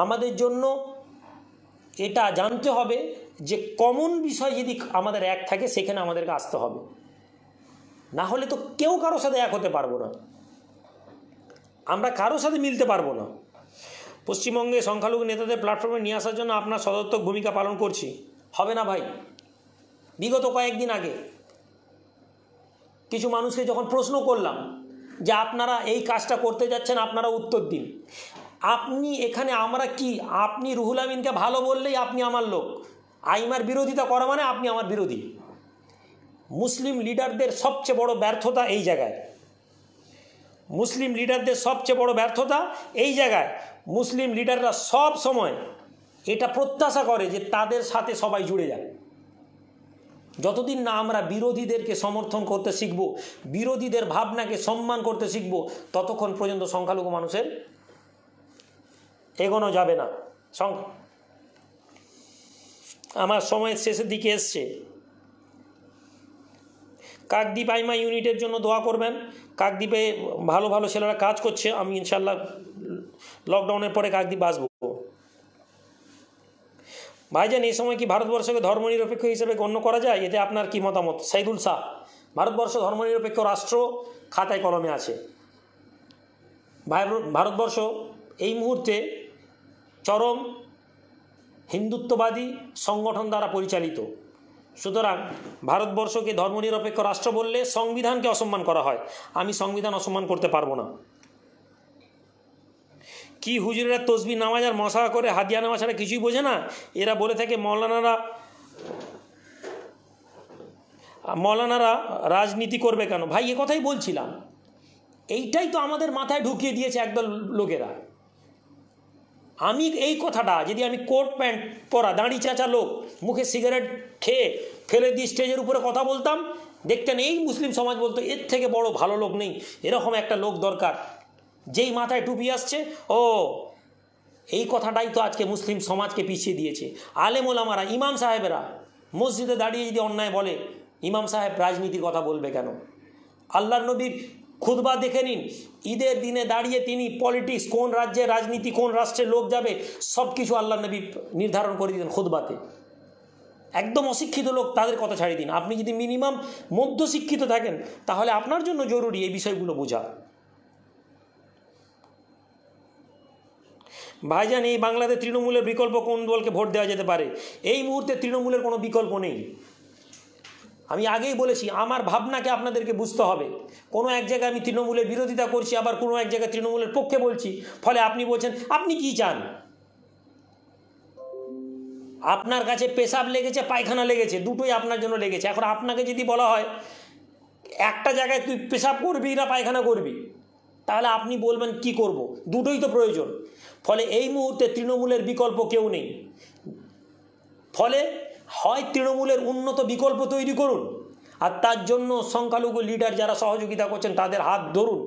আমাদের জন্য এটা জানতে হবে যে কমন বিষয় যদি আমাদের এক থাকে, সেখানে আমাদেরকে আসতে হবে। না হলে তো কেউ কারোর সাথে এক হতে পারবো না, আমরা কারোর সাথে মিলতে পারবো না। পশ্চিমবঙ্গে সংখ্যালঘু নেতাদের প্ল্যাটফর্মে নিয়ে আসার জন্য আপনার সদর্থক ভূমিকা পালন করছি। হবে না ভাই। বিগত কয়েকদিন আগে কিছু মানুষকে যখন প্রশ্ন করলাম যে আপনারা এই কাজটা করতে যাচ্ছেন, আপনারা উত্তর দিন। আপনি এখানে আমরা কি, আপনি রুহুল আমিনকে ভালো বললেই আপনি আমার লোক, আইমার বিরোধিতা করা মানে আপনি আমার বিরোধী। মুসলিম লিডারদের সবচেয়ে বড় ব্যর্থতা এই জায়গায়, মুসলিম লিডারদের সবচেয়ে বড় ব্যর্থতা এই জায়গায়। মুসলিম লিডাররা সব সময় এটা প্রত্যাশা করে যে তাদের সাথে সবাই জুড়ে যায়। যতদিন না আমরা বিরোধীদেরকে সমর্থন করতে শিখব, বিরোধীদের ভাবনাকে সম্মান করতে শিখব, ততক্ষণ পর্যন্ত সংখ্যালঘু মানুষের এগোনো যাবে না। আমার সময়ের শেষের দিকে এসছে। কাকদ্বীপ আইমা ইউনিটের জন্য দোয়া করবেন। কাকদ্বীপে ভালো ভালো ছেলেরা কাজ করছে, আমি ইনশাল্লাহ লকডাউনের পরে কাকদ্বীপ আসবো। ভাইজান এই সময় কি ভারতবর্ষকে ধর্মনিরপেক্ষ হিসেবে গণ্য করা যায়? এতে আপনার কি মতামত? সাইদুল শাহ, ভারতবর্ষ ধর্মনিরপেক্ষ রাষ্ট্র খাতায় কলমে আছে। ভারতবর্ষ এই মুহূর্তে চরম হিন্দুত্ববাদী সংগঠন দ্বারা পরিচালিত। সুতরাং ভারতবর্ষকে ধর্মনিরপেক্ষ রাষ্ট্র বললে সংবিধানকে অসম্মান করা হয়। আমি সংবিধান অসম্মান করতে পারবো না। কি হুজুরেরা তসবিহ নামাজ আর মশা করে হাদিয়া নেওয়া ছাড়া কিছুই বোঝে না? এরা বলে থাকে মৌলানারা রাজনীতি করবে কেন? ভাই এ কথাই বলছিলাম, এইটাই তো আমাদের মাথায় ঢুকিয়ে দিয়েছে একদল লোকেরা। আমি এই কথাটা যদি আমি কোট প্যান্ট পরা দাঁড়ি চাচা লোক মুখে সিগারেট খেয়ে ফেলে দিয়ে স্টেজের উপরে কথা বলতাম, দেখতেন এই মুসলিম সমাজ বলতো এর থেকে বড় ভালো লোক নেই, এরকম একটা লোক দরকার। যেই মাথায় টুপি আসছে, ও এই কথাটাই তো আজকে মুসলিম সমাজকে পিছিয়ে দিয়েছে। আলেম ওলামারা, ইমাম সাহেবেরা মসজিদে দাঁড়িয়ে যদি অন্যায় বলে, ইমাম সাহেব রাজনীতির কথা বলবে কেন? আল্লাহর নবীর খুতবা দেখে নিন, ঈদের দিনে দাঁড়িয়ে তিনি পলিটিক্স, কোন রাজ্যে রাজনীতি, কোন রাষ্ট্রে লোক যাবে, সব কিছু আল্লাহর নবী নির্ধারণ করে দিতেন খুতবাতে। একদম অশিক্ষিত লোক তাদের কথা ছাড়িয়ে দিন। আপনি যদি মিনিমাম মধ্যশিক্ষিত থাকেন, তাহলে আপনার জন্য জরুরি এই বিষয়গুলো বোঝা। ভাইজান এই বাংলাদেশ তৃণমূলের বিকল্প কোন দলকে ভোট দেওয়া যেতে পারে? এই মুহূর্তে তৃণমূলের কোনো বিকল্প নেই। আমি আগেই বলেছি, আমার ভাবনাকে আপনাদেরকে বুঝতে হবে। কোনো এক জায়গায় আমি তৃণমূলের বিরোধিতা করছি, আবার কোনো এক জায়গায় তৃণমূলের পক্ষে বলছি। ফলে আপনি বলছেন আপনি কি চান? আপনার কাছে পেশাব লেগেছে, পায়খানা লেগেছে, দুটোই আপনার জন্য লেগেছে। এখন আপনাকে যদি বলা হয় একটা জায়গায় তুই পেশাব করবি না পায়খানা করবি, তাহলে আপনি বলবেন কি করব, দুটোই তো প্রয়োজন। ফলে এই মুহূর্তে তৃণমূলের বিকল্প কেউ নেই। ফলে হয় তৃণমূলের উন্নত বিকল্প তৈরি করুন, আর তার জন্য সংখ্যালঘু লিডার যারা সহযোগিতা করছেন তাদের হাত ধরুন,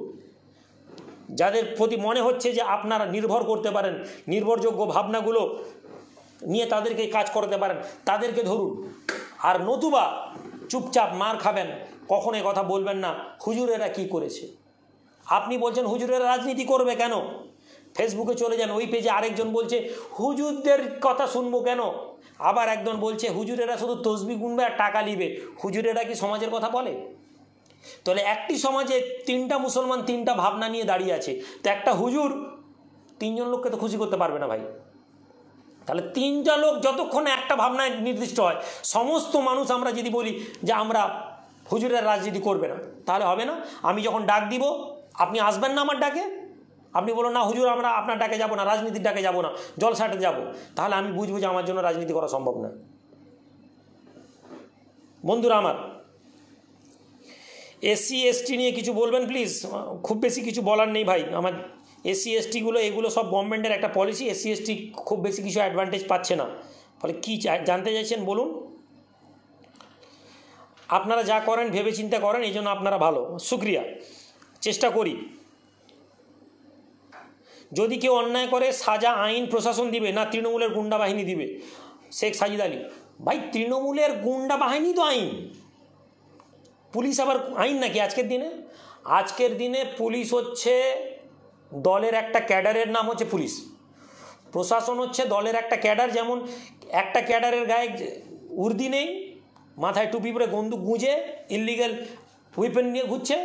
যাদের প্রতি মনে হচ্ছে যে আপনারা নির্ভর করতে পারেন, নির্ভরযোগ্য ভাবনাগুলো নিয়ে তাদেরকে কাজ করতে পারেন, তাদেরকে ধরুন। আর নতুবা চুপচাপ মার খাবেন, কখনো কথা বলবেন না হুজুরেরা কি করেছে। আপনি বলছেন হুজুরেরা রাজনীতি করবে কেন, ফেসবুকে চলে যান, ওই পেজে আরেকজন বলছে হুজুরদের কথা শুনবো কেন, আবার একজন বলছে হুজুরেরা শুধু তসবিহ গুনবে আর টাকা নিবে। হুজুরেরা কি সমাজের কথা বলে? তাহলে একটি সমাজে তিনটা মুসলমান তিনটা ভাবনা নিয়ে দাঁড়িয়ে আছে, তো একটা হুজুর তিনজন লোককে তো খুশি করতে পারবে না ভাই। তাহলে তিনটা লোক যতক্ষণ একটা ভাবনায় নির্দিষ্ট হয়, সমস্ত মানুষ আমরা যদি বলি যে আমরা হুজুরের রাজনীতি করবে না, তাহলে হবে না। আমি যখন ডাক দিব আপনি আসবেন না আমার ডাকে, আপনি বলুন না হুজুর আমরা আপনার ডাকে যাব না, রাজনীতির ডাকে যাব না, জলসাটে যাব, তাহলে আমি বুঝবো যে আমার জন্য রাজনীতি করা সম্ভব না। বন্ধুরা আমার, এসসি এসটি নিয়ে কিছু বলবেন প্লিজ। খুব বেশি কিছু বলার নেই ভাই, আমার এসসি এসটিগুলো এগুলো সব গভর্নমেন্টের একটা পলিসি, এসসি এসটি খুব বেশি কিছু অ্যাডভান্টেজ পাচ্ছে না। ফলে কী জানতে চাইছেন বলুন। আপনারা যা করেন ভেবে চিন্তা করেন, এই জন্য আপনারা ভালো, শুক্রিয়া। চেষ্টা করি, যদি কেউ অন্যায় করে সাজা আইন প্রশাসন দিবে না তৃণমূলের গুন্ডা বাহিনী দিবে। শেখ সাজিদ আলী, ভাই তৃণমূলের গুন্ডা বাহিনী তো আইন, পুলিশ আবার আইন নাকি আজকের দিনে? আজকের দিনে পুলিশ হচ্ছে দলের একটা ক্যাডারের নাম হচ্ছে পুলিশ, প্রশাসন হচ্ছে দলের একটা ক্যাডার। যেমন একটা ক্যাডারের গায়ে উর্দি নেই, মাথায় টুপি পরে বন্দুক গুঁজে ইলিগাল উইপেন নিয়ে ঘুরছে,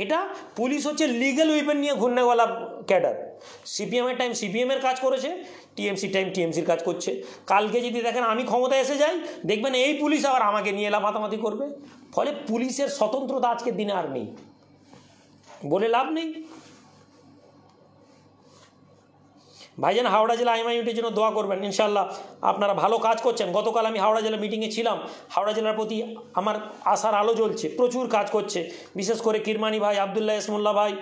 এটা পুলিশ হচ্ছে লিগ্যাল উইপেন নিয়ে ঘুরনেওয়ালা ক্যাডার। সিপিএমের টাইম সিপিএমের কাজ করেছে, টিএমসি টাইম টিএমসির কাজ করছে। কালকে যদি দেখেন আমি ক্ষমতায় এসে যাই, দেখবেন এই পুলিশ আবার আমাকে নিয়ে লাফাতামাতি করবে। ফলে পুলিশের স্বতন্ত্রতা আজকের দিনে আর নেই, বলে লাভ নেই। ভাইজান হাওড়া জেলা আইএমআইউটির জন্য দোয়া করবেন, ইনশাল্লাহ আপনারা ভালো কাজ করছেন। গতকাল আমি হাওড়া জেলা মিটিংয়ে ছিলাম, হাওড়া জেলার প্রতি আমার আশার আলো জ্বলছে, প্রচুর কাজ করছে। বিশেষ করে কিরমানি ভাই, আবদুল্লাহ ইসমুল্লাহ ভাই,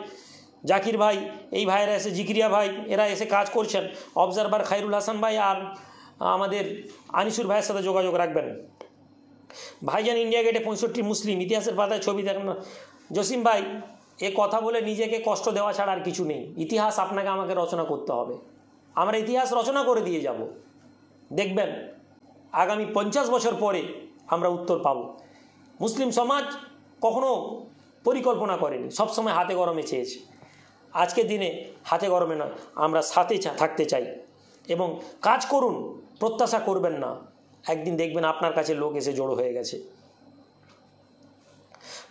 জাকির ভাই, এই ভাইয়েরা এসে, জিকিরিয়া ভাই, এরা এসে কাজ করছেন। অবজারভার খাইরুল হাসান ভাই আর আমাদের আনিসুর ভাইয়ের সাথে যোগাযোগ রাখবেন। ভাইজান ইন্ডিয়া গেটে 65 মুসলিম, ইতিহাসের পাতায় ছবি দেখেন না। জসিম ভাই, এ কথা বলে নিজেকে কষ্ট দেওয়া ছাড়া আর কিছু নেই। ইতিহাস আপনাকে আমাকে রচনা করতে হবে, আমরা ইতিহাস রচনা করে দিয়ে যাব। দেখবেন আগামী 50 বছর পরে আমরা উত্তর পাব। মুসলিম সমাজ কখনো পরিকল্পনা করেনি, সবসময় হাতে গরমে চেয়েছে। আজকের দিনে হাতে গরমে নয়, আমরা সাথে থাকতে চাই। এবং কাজ করুন, প্রত্যাশা করবেন না, একদিন দেখবেন আপনার কাছে লোক এসে জড়ো হয়ে গেছে।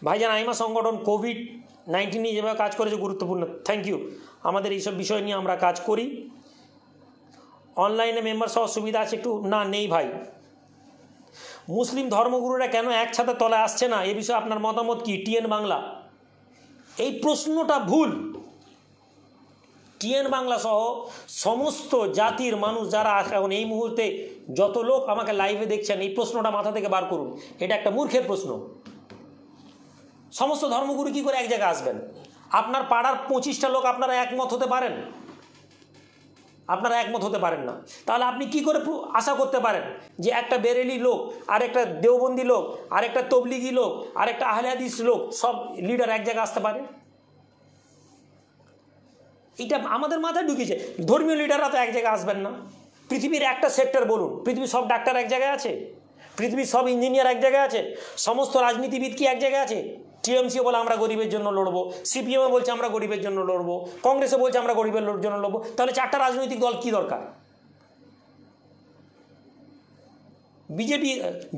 ভাইজান আইমা সংগঠন কোভিড-19 নিয়ে যেভাবে কাজ করেছে গুরুত্বপূর্ণ, থ্যাংক ইউ। আমাদের এইসব বিষয় নিয়ে আমরা কাজ করি। অনলাইনে মেম্বার সহ সুবিধা আছে একটু, না নেই ভাই। মুসলিম ধর্মগুরুরা কেন এক ছাদের তলায় আসছে না, এ বিষয়ে আপনার মতামত কি? টিএন বাংলা, এই প্রশ্নটা ভুল। টিএন বাংলা সহ সমস্ত জাতির মানুষ যারা এখন এই মুহূর্তে যত লোক আমাকে লাইভে দেখছেন, এই প্রশ্নটা মাথা থেকে বার করুন। এটা একটা মূর্খের প্রশ্ন। সমস্ত ধর্মগুরু কি করে এক জায়গায় আসবেন? আপনার পাড়ার 25টা লোক আপনারা একমত হতে পারেন? আপনারা একমত হতে পারেন না, তাহলে আপনি কি করে আশা করতে পারেন যে একটা বেরেলি লোক, আর একটা দেওবন্দি লোক, আর একটা তবলিগি লোক, আর একটা আহলে হাদিস লোক, সব লিডার এক জায়গায় আসতে পারে? এটা আমাদের মাথায় ঢুকিয়েছে। ধর্মীয় লিডাররা তো এক জায়গায় আসবেন না। পৃথিবীর একটা সেক্টর বলুন, পৃথিবীর সব ডাক্তার এক জায়গায় আছে? পৃথিবীর সব ইঞ্জিনিয়ার এক জায়গায় আছে? সমস্ত রাজনীতিবিদ কি এক জায়গায় আছে? টিএমসিও বলে আমরা গরিবের জন্য লড়বো, সিপিএমও বলছে আমরা গরিবের জন্য লড়বো, কংগ্রেসও বলছে আমরা গরিবের জন্য লড়বো। তাহলে চারটা রাজনৈতিক দল কি দরকার? বিজেপি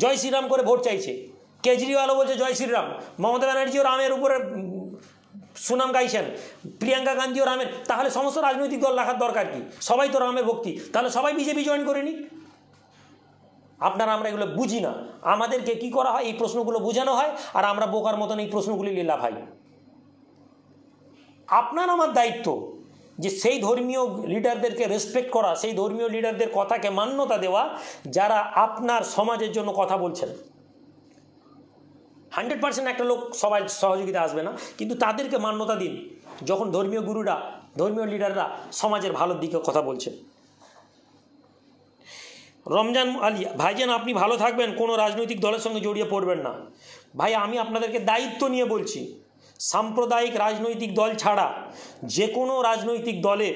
জয় শ্রীরাম করে ভোট চাইছে, কেজরিওয়ালও বলছে জয় শ্রীরাম, মমতা ব্যানার্জিও রামের উপরে সুনাম গাইছেন, প্রিয়াঙ্কা গান্ধীও রামের। তাহলে সমস্ত রাজনৈতিক দল রাখার দরকার কি? সবাই তো রামের ভক্তি, তাহলে সবাই বিজেপি জয়েন করে নিক। আপনারা আমরা এগুলো বুঝি না, আমাদেরকে কি করা হয়, এই প্রশ্নগুলো বোঝানো হয়, আর আমরা বোকার মতন এই প্রশ্নগুলি লীলা ভাই। আপনার আমার দায়িত্ব যে সেই ধর্মীয় লিডারদেরকে রেসপেক্ট করা, সেই ধর্মীয় লিডারদের কথাকে মান্যতা দেওয়া যারা আপনার সমাজের জন্য কথা বলছেন। 100% একটা লোক সবাই সহযোগিতা আসবে না, কিন্তু তাদেরকে মান্যতা দিন যখন ধর্মীয় গুরুরা, ধর্মীয় লিডাররা সমাজের ভালোর দিকে কথা বলছেন। রমজান আলী, ভাইজান আপনি ভালো থাকবেন, কোনো রাজনৈতিক দলের সঙ্গে জড়িয়ে পড়বেন না। ভাই আমি আপনাদেরকে দায়িত্ব নিয়ে বলছি, সাম্প্রদায়িক রাজনৈতিক দল ছাড়া যে কোনো রাজনৈতিক দলে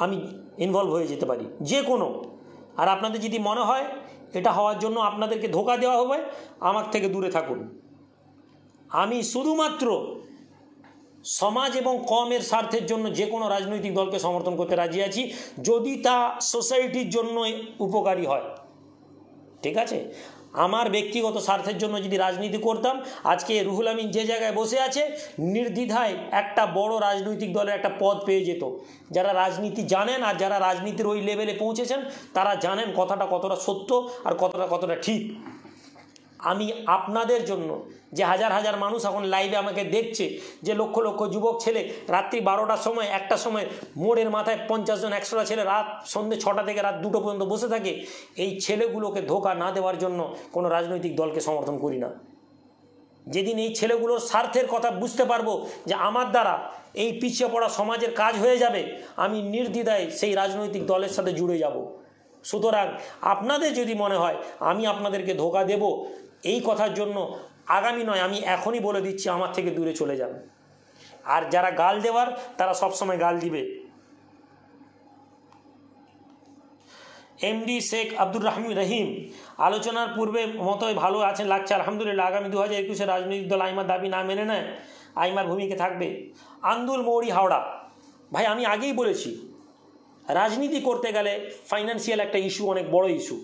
আমি ইনভলভ হয়ে যেতে পারি, যে কোনো। আর আপনাদের যদি মনে হয় এটা হওয়ার জন্য আপনাদেরকে ধোঁকা দেওয়া হবে, আমার থেকে দূরে থাকুন। আমি শুধুমাত্র সমাজ এবং কমের স্বার্থের জন্য যে কোনো রাজনৈতিক দলকে সমর্থন করতে রাজি আছি, যদি তা সোসাইটির জন্য উপকারী হয়। ঠিক আছে, আমার ব্যক্তিগত স্বার্থের জন্য যদি রাজনীতি করতাম, আজকে রুহুল আমিন যে জায়গায় বসে আছে নির্দ্বিধায় একটা বড় রাজনৈতিক দলের একটা পদ পেয়ে যেত। যারা রাজনীতি জানেন আর যারা রাজনীতির ওই লেভেলে পৌঁছেছেন তারা জানেন কথাটা কতটা সত্য আর কতটা ঠিক। আমি আপনাদের জন্য, যে হাজার হাজার মানুষ এখন লাইভে আমাকে দেখছে, যে লক্ষ লক্ষ যুবক ছেলে রাত্রি 12টার সময়, 1টার সময় মোড়ের মাথায় 50 জন 100টা ছেলে রাত সন্ধ্যে 6টা থেকে রাত 2টো পর্যন্ত বসে থাকে, এই ছেলেগুলোকে ধোঁকা না দেওয়ার জন্য কোনো রাজনৈতিক দলকে সমর্থন করি না। যেদিন এই ছেলেগুলোর স্বার্থের কথা বুঝতে পারবো যে আমার দ্বারা এই পিছিয়ে পড়া সমাজের কাজ হয়ে যাবে, আমি নির্দ্বিধায় সেই রাজনৈতিক দলের সাথে জুড়ে যাব। সুতরাং আপনাদের যদি মনে হয় আমি আপনাদেরকে ধোঁকা দেব, এই কথার জন্য আগামী নয়, আমি এখনই বলে দিচ্ছি আমার থেকে দূরে চলে যান। আর যারা গাল দেওয়ার তারা সবসময় গাল দিবে। এমডি শেখ আব্দুর রহিম, আলোচনার পূর্বে মতোই ভালো আছেন লাগছে আলহামদুলিল্লাহ। আগামী 2021 রাজনৈতিক দল আইমার দাবি না মেনে নেয়, আইমার ভূমিকা থাকবে। আন্দুল মৌরি, হাওড়া, ভাই আমি আগেই বলেছি রাজনীতি করতে গেলে ফাইন্যান্সিয়াল একটা ইস্যু, অনেক বড় ইস্যু।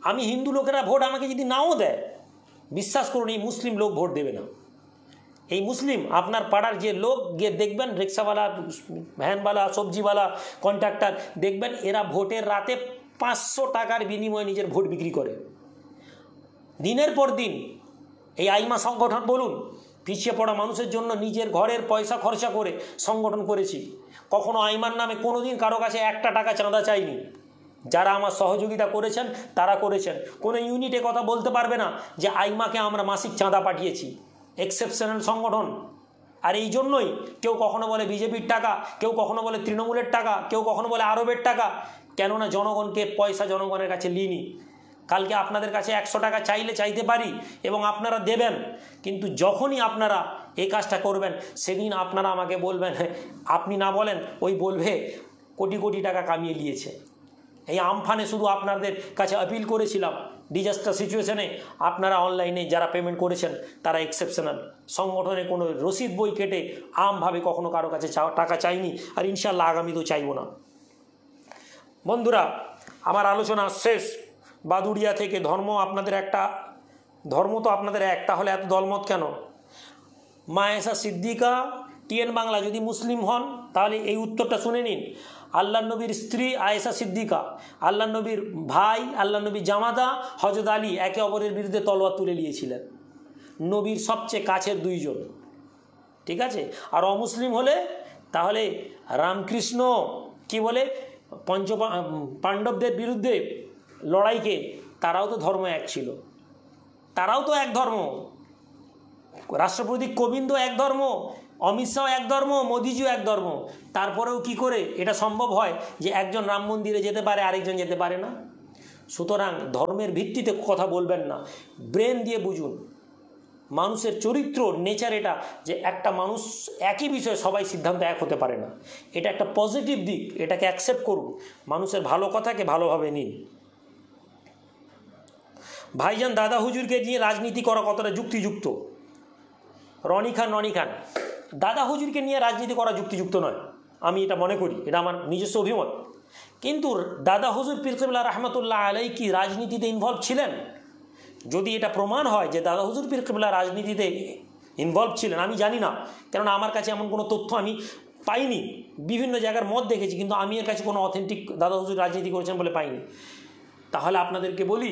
আমি হিন্দু লোকেরা ভোট আমাকে যদি নাও দেয়, বিশ্বাস করুন এই মুসলিম লোক ভোট দেবে না। এই মুসলিম আপনার পাড়ার যে লোক গিয়ে দেখবেন, রিক্সাওয়ালা, ভ্যানওয়ালা, সবজিওয়ালা, কন্ট্রাক্টর, দেখবেন এরা ভোটের রাতে 500 টাকার বিনিময়ে নিজের ভোট বিক্রি করে। দিনের পর দিন এই আইমা সংগঠন বলুন, পিছিয়ে পড়া মানুষের জন্য নিজের ঘরের পয়সা খরচা করে সংগঠন করেছি। কখনো আইমার নামে কোনো দিন কারো কাছে 1 টাকা চাঁদা চাইনি। যারা আমার সহযোগিতা করেছেন তারা করেছেন। কোনো ইউনিটে কথা বলতে পারবে না যে আইমাকে আমরা মাসিক চাঁদা পাঠিয়েছি। এক্সেপশনাল সংগঠন। আর এই জন্যই কেউ কখনো বলে বিজেপির টাকা, কেউ কখনো বলে তৃণমূলের টাকা, কেউ কখনো বলে আরবের টাকা। কেননা জনগণকে পয়সা জনগণের কাছে লিনি। কালকে আপনাদের কাছে 100 টাকা চাইতে পারি এবং আপনারা দেবেন, কিন্তু যখনই আপনারা এই কাজটা করবেন সেদিন আপনারা আমাকে বলবেন, আপনি না বলেন ওই বলবে কোটি কোটি টাকা কামিয়ে নিয়েছে। এই আমফানে শুধু আপনাদের কাছে আপিল করেছিলাম, ডিজাস্টার সিচুয়েশনে আপনারা অনলাইনে যারা পেমেন্ট করেছেন তারা এক্সেপশনাল। সংগঠনে কোনো রসিদ বই কেটে আমভাবে কখনো কারো কাছে টাকা চাইনি, আর ইনশাল্লাহ আগামীতেও চাইব না। বন্ধুরা, আমার আলোচনা শেষ। বাদুড়িয়া থেকে ধর্ম আপনাদের একটা, ধর্ম তো আপনাদের এক, তাহলে এত দলমত কেন? মায়েশা সিদ্দিকা, টিএন বাংলা, যদি মুসলিম হন তাহলে এই উত্তরটা শুনে নিন। আল্লাহ নবীর স্ত্রী আয়েশা সিদ্দিকা, আল্লাহ নবীর ভাই, আল্লাহ নবীর জামাতা হযরত আলী একে অপরের বিরুদ্ধে তলোয়ার তুলে নিয়েছিলেন। নবীর সবচেয়ে কাছের 2 জন। ঠিক আছে। আর অমুসলিম হলে তাহলে রামকৃষ্ণ কি বলে, পাণ্ডবদের বিরুদ্ধে লড়াইকে, তারাও তো ধর্ম এক ছিল, তারাও তো এক ধর্ম। রাষ্ট্রপতি কোবিন্দ এক ধর্ম, অমিত শাহ এক ধর্ম, মোদিজিও এক ধর্ম। তারপরেও কি করে এটা সম্ভব হয় যে একজন রাম মন্দিরে যেতে পারে আরেকজন যেতে পারে না? সুতরাং ধর্মের ভিত্তিতে কথা বলবেন না, ব্রেন দিয়ে বুঝুন। মানুষের চরিত্র, নেচার এটা, যে একটা মানুষ একই বিষয়ে সবাই সিদ্ধান্ত এক হতে পারে না। এটা একটা পজিটিভ দিক, এটাকে অ্যাকসেপ্ট করুন। মানুষের ভালো কথাকে ভালোভাবে নিন। ভাইজান, দাদা হুজুরকে নিয়ে রাজনীতি করা কতটা যুক্তিযুক্ত? রনি খান, দাদা হুজুরকে নিয়ে রাজনীতি করা যুক্তিযুক্ত নয়, আমি এটা মনে করি, এটা আমার নিজস্ব অভিমত। কিন্তু দাদা হুজুর পীর কিবলা রহমতুল্লাহ আলাইহি কি রাজনীতিতে ইনভলভ ছিলেন? যদি এটা প্রমাণ হয় যে দাদা হুজুর পীর কিবলা রাজনীতিতে ইনভলভ ছিলেন, আমি জানি না, কেননা আমার কাছে এমন কোনো তথ্য আমি পাইনি। বিভিন্ন জায়গার মত দেখেছি, কিন্তু আমি এর কাছে কোনো অথেন্টিক দাদা হুজুর রাজনীতি করেছেন বলে পাইনি। তাহলে আপনাদেরকে বলি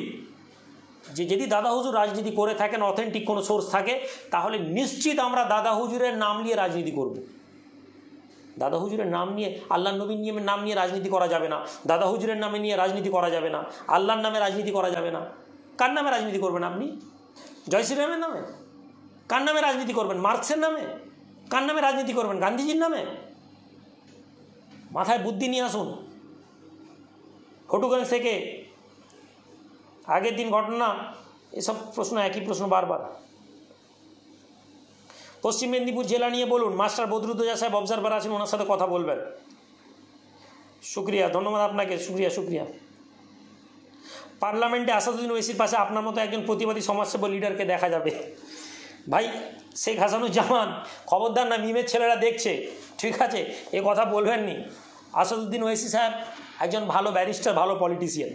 যে যদি দাদা হুজুর রাজনীতি করে থাকেন, অথেন্টিক কোনো সোর্স থাকে, তাহলে নিশ্চিত আমরা দাদা হুজুরের নাম নিয়ে রাজনীতি করব। দাদা হুজুরের নাম নিয়ে, আল্লাহ নবীর নাম নিয়ে রাজনীতি করা যাবে না। দাদা হুজুরের নামে নিয়ে রাজনীতি করা যাবে না। আল্লাহর নামে রাজনীতি করা যাবে না। কার নামে রাজনীতি করবেন আপনি? জয় শ্রীরামের নামে? কার নামে রাজনীতি করবেন? মার্কসের নামে? কার নামে রাজনীতি করবেন? গান্ধীজির নামে? মাথায় বুদ্ধি নিয়ে আসুন। ফটুগঞ্জ থেকে আগের দিন ঘটনা, এসব প্রশ্ন, একই প্রশ্ন বারবার। পশ্চিম মেদিনীপুর জেলা নিয়ে বলুন, মাস্টার বদরুদ্দোজা সাহেব অবজারভার আছেন, ওনার সাথে কথা বলবেন। শুক্রিয়া, ধন্যবাদ আপনাকে, শুক্রিয়া। পার্লামেন্টে আসাদুদ্দিন ওয়েসির পাশে আপনার মতো একজন প্রতিবাদী সমাজসেবী লিডারকে দেখা যাবে। ভাই শেখ হাসানুজ্জামান, খবরদার না, মিমের ছেলেরা দেখছে, ঠিক আছে, এ কথা বলবেননি। আসাদুদ্দিন ওয়েসি সাহেব একজন ভালো ব্যারিস্টার, ভালো পলিটিশিয়ান,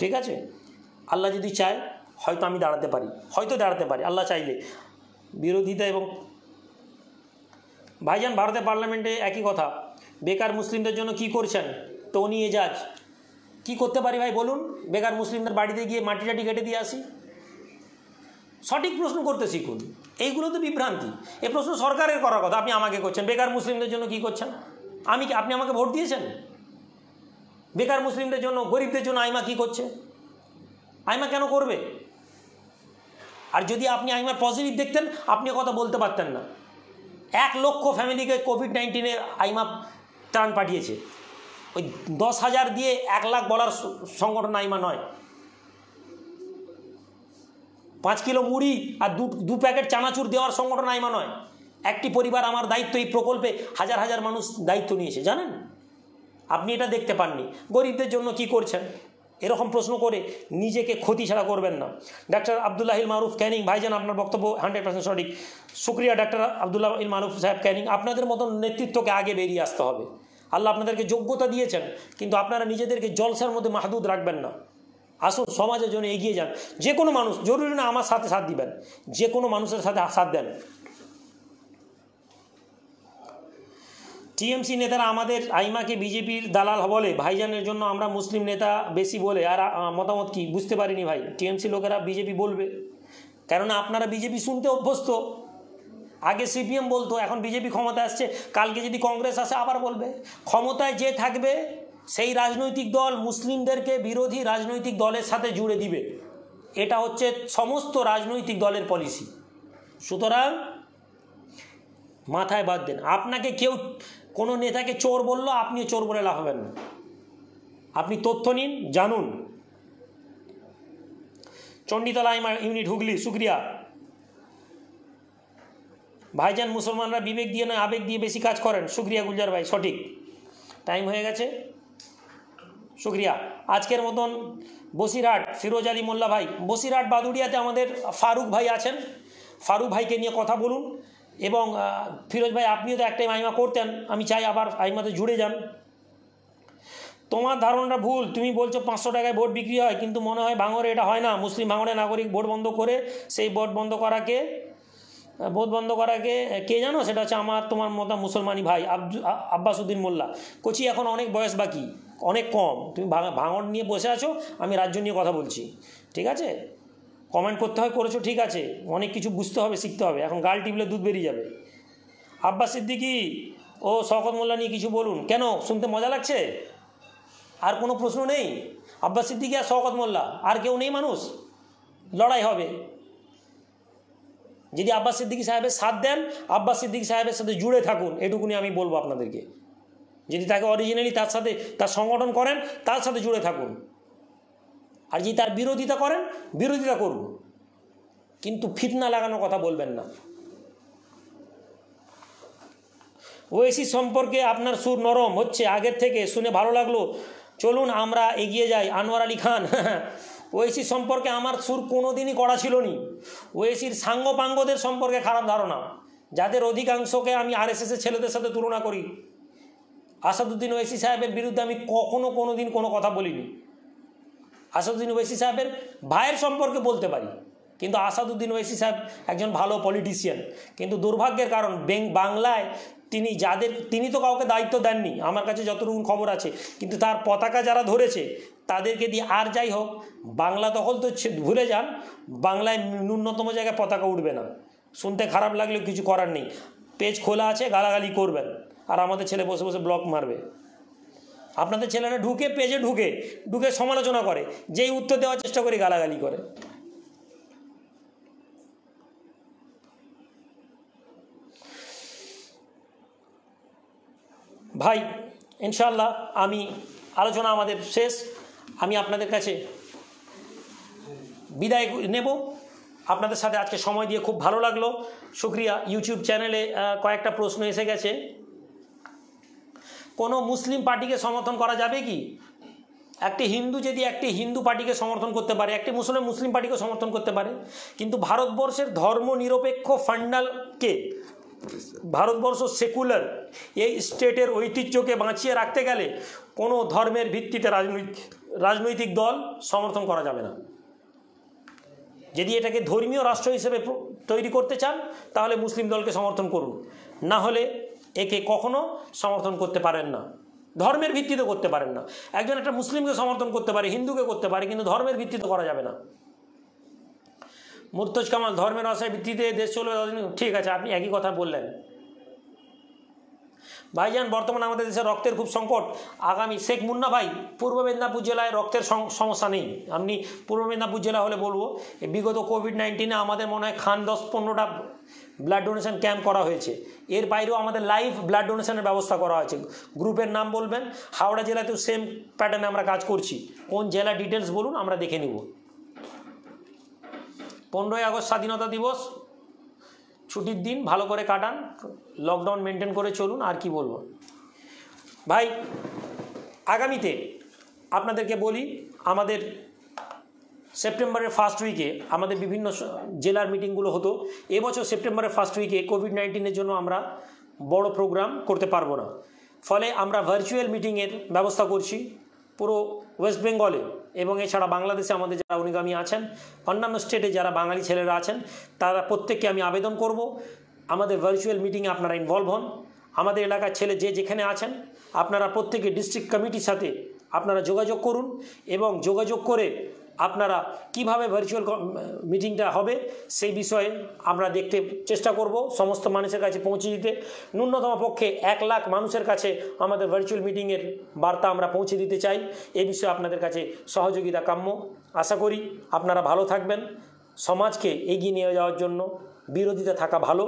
ঠিক আছে। আল্লাহ যদি চায় হয়তো আমি দাঁড়াতে পারি, আল্লাহ চাইলে। বিরোধিতা এবং ভাইজান ভারতের পার্লামেন্টে একই কথা, বেকার মুসলিমদের জন্য কি করছেন? টনি এজাজ, কি করতে পারি ভাই বলুন? বেকার মুসলিমদের বাড়িতে গিয়ে মাটি টাটি কেটে দিয়ে আসি? সঠিক প্রশ্ন করতে শিখুন, এইগুলো তো বিভ্রান্তি। এ প্রশ্ন সরকারের করার কথা, আপনি আমাকে করছেন। বেকার মুসলিমদের জন্য কি করছেন? আপনি আমাকে ভোট দিয়েছেন? বেকার মুসলিমদের জন্য, গরিবদের জন্য আইমা কি করছে? আইমা কেন করবে? আর যদি আপনি আইমার পজিটিভ দেখতেন, আপনি কথা বলতে পারতেন না। 1 লক্ষ ফ্যামিলিকে কোভিড-19 আইমা ত্রাণ পাঠিয়েছে। ওই 10,000 দিয়ে 1 লাখ বলার সংগঠন আইমা নয়। 5 কিলো মুড়ি আর 2 প্যাকেট চানাচুর দেওয়ার সংগঠন আইমা নয়। একটি পরিবার আমার দায়িত্ব, এই প্রকল্পে হাজার হাজার মানুষ দায়িত্ব নিয়েছে, জানেন? আপনি এটা দেখতে পাননি। গরিবদের জন্য কি করছেন? এরকম প্রশ্ন করে নিজেকে ক্ষতি ছাড়া করবেন না। ডাক্তার আবদুল্লাহিল মারুফ ক্যানিং, ভাইজান আপনার বক্তব্য 100% সঠিক। শুক্রিয়া ডাক্তার আবদুল্লাহিল মারুফ সাহেব ক্যানিং। আপনাদের মতন নেতৃত্বকে আগে বেরিয়ে আসতে হবে। আল্লাহ আপনাদেরকে যোগ্যতা দিয়েছেন, কিন্তু আপনারা নিজেদেরকে জলসার মধ্যে মাহদুদ রাখবেন না। আসুন, সমাজের জন্য এগিয়ে যান। যে কোনো মানুষ, জরুরি না আমার সাথে সাথ দিবেন, যে কোনো মানুষের সাথে সাথ দেন। টিএমসি নেতারা আমাদের আইমাকে বিজেপির দালাল বলে, ভাইজানের জন্য আমরা মুসলিম নেতা বেশি বলে। আর মতামত কি বুঝতে পারিনি ভাই। টিএমসি লোকেরা বিজেপি বলবে, কেননা আপনারা বিজেপি শুনতে অভ্যস্ত। আগে সিপিএম বলতো, এখন বিজেপি ক্ষমতায় আসছে, কালকে যদি কংগ্রেস আসে আবার বলবে। ক্ষমতায় যে থাকবে সেই রাজনৈতিক দল মুসলিমদেরকে বিরোধী রাজনৈতিক দলের সাথে জুড়ে দিবে। এটা হচ্ছে সমস্ত রাজনৈতিক দলের পলিসি। সুতরাং মাথায় বাদ দেন। আপনাকে কেউ কোনো নেতাকে চোর বললো, আপনিও চোর বলে লাভ হবেন না। আপনি তথ্য নিন, জানুন। চণ্ডীতলা ইউনিট হুগলি, শুক্রিয়া। ভাইজান মুসলমানরা বিবেক দিয়ে নয় আবেগ দিয়ে বেশি কাজ করেন। শুক্রিয়া গুলজার ভাই, সঠিক। টাইম হয়ে গেছে, শুক্রিয়া। আজকের মতন বসিরহাট, ফিরোজ আলী মোল্লা ভাই, বসিরহাট বাদুড়িয়াতে আমাদের ফারুক ভাই আছেন। ফারুক ভাইকে নিয়ে কথা বলুন। এবং ফিরোজ ভাই, আপনিও তো একটাই আইমা করতেন, আমি চাই আবার আইমাতে জুড়ে যান। তোমার ধারণাটা ভুল। তুমি বলছো 500 টাকায় ভোট বিক্রি হয়, কিন্তু মনে হয় ভাঙড়ে এটা হয় না। মুসলিম ভাঙড়ে নাগরিক ভোট বন্ধ করে, সেই ভোট বন্ধ করাকে কে জানো? সেটা হচ্ছে তোমার মতো মুসলমানি ভাই আব্বাসউদ্দিন মোল্লা। কচি এখন অনেক বয়স বাকি, অনেক কম। তুমি ভাঙড় নিয়ে বসে আছো, আমি রাজ্য নিয়ে কথা বলছি, ঠিক আছে? কমেন্ট করতে হয়, করেছো, ঠিক আছে। অনেক কিছু বুঝতে হবে, শিখতে হবে। এখন গাল টিপলে দুধ বেরিয়ে যাবে। আব্বাস সিদ্দিকী ও শওকত মোল্লা নিয়ে কিছু বলুন। কেন, শুনতে মজা লাগছে? আর কোনো প্রশ্ন নেই? আব্বাস সিদ্দিকী আর শওকত মোল্লা, আর কেউ নেই? মানুষ লড়াই হবে। যদি আব্বাস সিদ্দিকী সাহেবের সাথ দেন, আব্বাস সিদ্দিকী সাহেবের সাথে জুড়ে থাকুন, এটুকুনি আমি বলবো আপনাদেরকে। যদি তাকে অরিজিনালি তার সাথে তার সংগঠন করেন, তার সাথে জুড়ে থাকুন। আর যদি তার বিরোধিতা করেন, বিরোধিতা করুন, কিন্তু ফিতনা লাগানোর কথা বলবেন না। ওয়েসি সম্পর্কে আপনার সুর নরম হচ্ছে আগের থেকে, শুনে ভালো লাগলো। চলুন আমরা এগিয়ে যাই। আনোয়ার আলী খান, ওয়েসি সম্পর্কে আমার সুর কোনোদিনই করা ছিল নি। ওয়েসির সাঙ্গপাঙ্গদের সম্পর্কে খারাপ ধারণা, যাদের অধিকাংশকে আমি আরএসএসের ছেলেদের সাথে তুলনা করি। আসাদুদ্দিন ওয়েসি সাহেবের বিরুদ্ধে আমি কোনোদিন কোনো কথা বলিনি। আসাদুদ্দিন ওয়েসি সাহেবের ভাইয়ের সম্পর্কে বলতে পারি, কিন্তু আসাদুদ্দিন ওয়েসি সাহেব একজন ভালো পলিটিশিয়ান। কিন্তু দুর্ভাগ্যের কারণ বাংলায় তিনি তো কাউকে দায়িত্ব দেননি, আমার কাছে যতটুকু খবর আছে। কিন্তু তার পতাকা যারা ধরেছে তাদেরকে দিয়ে, আর যাই হোক, বাংলা দখল তো ভুলে যান, বাংলায় ন্যূনতম জায়গায় পতাকা উঠবে না। শুনতে খারাপ লাগলেও কিছু করার নেই। পেজ খোলা আছে, গালাগালি করবেন, আর আমাদের ছেলে বসে বসে ব্লক মারবে। আপনাদের ছেলেরা পেজে ঢুকে সমালোচনা করে, যেই উত্তর দেওয়ার চেষ্টা করে গালাগালি করে। ভাই ইনশাআল্লাহ আমি আলোচনা আমাদের শেষ, আমি আপনাদের কাছে বিদায় নেব। আপনাদের সাথে আজকে সময় দিয়ে খুব ভালো লাগলো, শুক্রিয়া। ইউটিউব চ্যানেলে কয়েকটা প্রশ্ন এসে গেছে, কোনো মুসলিম পার্টিকে সমর্থন করা যাবে কি? একটি হিন্দু যদি একটি হিন্দু পার্টিকে সমর্থন করতে পারে, একটি মুসলিম মুসলিম পার্টিকে সমর্থন করতে পারে, কিন্তু ভারতবর্ষের ধর্মনিরপেক্ষ ফান্ডালকে, ভারতবর্ষ সেকুলার এই স্টেটের ঐতিহ্যকে বাঁচিয়ে রাখতে গেলে কোনো ধর্মের ভিত্তিতে রাজনৈতিক দল সমর্থন করা যাবে না। যদি এটাকে ধর্মীয় রাষ্ট্র হিসেবে তৈরি করতে চান তাহলে মুসলিম দলকে সমর্থন করুন, না হলে একে কখনো সমর্থন করতে পারেন না, ধর্মের ভিত্তিতে করতে পারেন না। একজন একটা মুসলিমকে সমর্থন করতে পারে, হিন্দুকে করতে পারে, কিন্তু ধর্মের ভিত্তিতে করা যাবে না। মুর্তজ কামাল, ধর্মের আশায় ভিত্তিতে দেশ চলবে, ঠিক আছে, আপনি একই কথা বললেন। ভাইজান, বর্তমানে আমাদের দেশে রক্তের খুব সংকট। আগামী শেখ মুন্না ভাই, পূর্ব মেদিনীপুর জেলায় রক্তের সমস্যা নেই, আপনি পূর্ব মেদিনীপুর জেলা হলে বলবো, বিগত কোভিড-19 আমাদের মনে হয় 10-15টা ব্লাড ডোনেশন ক্যাম্প করা হয়েছে। এর বাইরেও আমাদের লাইভ ব্লাড ডোনেশনের ব্যবস্থা করা হয়েছে। গ্রুপের নাম বলবেন, হাওড়া জেলাতেও সেম প্যাটার্নে আমরা কাজ করছি। কোন জেলা ডিটেলস বলুন, আমরা দেখে নিব। 15ই আগস্ট স্বাধীনতা দিবস, ছুটির দিন, ভালো করে কাটান, লকডাউন মেনটেন করে চলুন, আর কি বলবো ভাই। আগামীতে আপনাদেরকে বলি, আমাদের সেপ্টেম্বরের ফার্স্ট উইকে আমাদের বিভিন্ন জেলার মিটিংগুলো হতো। এবছর সেপ্টেম্বরের ফার্স্ট উইকে কোভিড-19 জন্য আমরা বড় প্রোগ্রাম করতে পারবো না, ফলে আমরা ভার্চুয়াল মিটিংয়ের ব্যবস্থা করছি পুরো ওয়েস্ট বেঙ্গলে, এবং এছাড়া বাংলাদেশে আমাদের যারা অনুগামী আছেন, অন্যান্য স্টেটে যারা বাঙালি ছেলেরা আছেন, তারা প্রত্যেককে আমি আবেদন করব আমাদের ভার্চুয়াল মিটিংয়ে আপনারা ইনভলভ হন। আমাদের এলাকার ছেলে যে যেখানে আছেন, আপনারা প্রত্যেকে ডিস্ট্রিক্ট কমিটির সাথে আপনারা যোগাযোগ করুন, এবং যোগাযোগ করে আপনারা কিভাবে ভার্চুয়াল মিটিংটা হবে সেই বিষয়ে আমরা দেখতে চেষ্টা করব, সমস্ত মানুষের কাছে পৌঁছে দিতে। ন্যূনতম পক্ষে 1 লাখ মানুষের কাছে আমাদের ভার্চুয়াল মিটিংয়ের বার্তা আমরা পৌঁছে দিতে চাই। এই বিষয়ে আপনাদের কাছে সহযোগিতা কাম্য। আশা করি আপনারা ভালো থাকবেন। সমাজকে এগিয়ে নিয়ে যাওয়ার জন্য বিরোধিতা থাকা ভালো,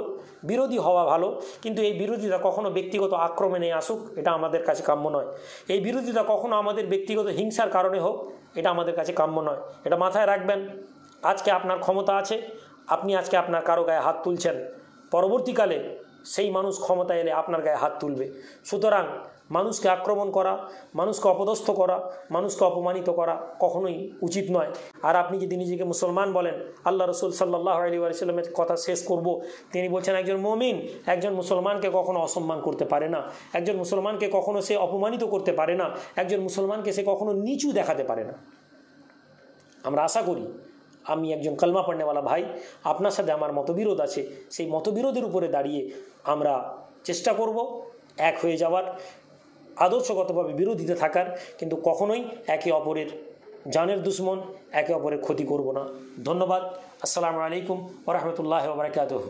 বিরোধী হওয়া ভালো, কিন্তু এই বিরোধিতা কখনো ব্যক্তিগত আক্রমণে আসুক, এটা আমাদের কাছে কাম্য নয়। এই বিরোধিতা কখনো আমাদের ব্যক্তিগত হিংসার কারণে হোক, এটা আমাদের কাছে কাম্য নয়। এটা মাথায় রাখবেন। আজকে আপনার ক্ষমতা আছে, আপনি আজকে আপনার কারো গায়ে হাত তুলছেন, পরবর্তীকালে সেই মানুষ ক্ষমতা এলে আপনার গায়ে হাত তুলবে। সুতরাং মানুষকে আক্রমণ করা, মানুষকে অপদস্থ করা, মানুষকে অপমানিত করা কখনোই উচিত নয়। আর আপনি যদি নিজেকে মুসলমান বলেন, আল্লাহ রসুল সাল্লাল্লাহু আলাইহি ওয়াসাল্লামের কথা শেষ করব, তিনি বলছেন একজন মুমিন একজন মুসলমানকে কখনো অসম্মান করতে পারে না, একজন মুসলমানকে কখনো সে অপমানিত করতে পারে না, একজন মুসলমানকে সে কখনো নিচু দেখাতে পারে না। আমরা আশা করি, আমি একজন কলমা পড়নেওয়ালা ভাই, আপনার সাথে আমার মতবিরোধ আছে, সেই মতবিরোধের উপরে দাঁড়িয়ে আমরা চেষ্টা করব এক হয়ে যাওয়ার, আদর্শগতভাবে বিরোধিতা থাকার, কিন্তু কখনোই একে অপরের জানের দুশ্মন, একে অপরের ক্ষতি করব না। ধন্যবাদ। আসসালামু আলাইকুম ওয়া রাহমাতুল্লাহি ওয়া বারাকাতুহু।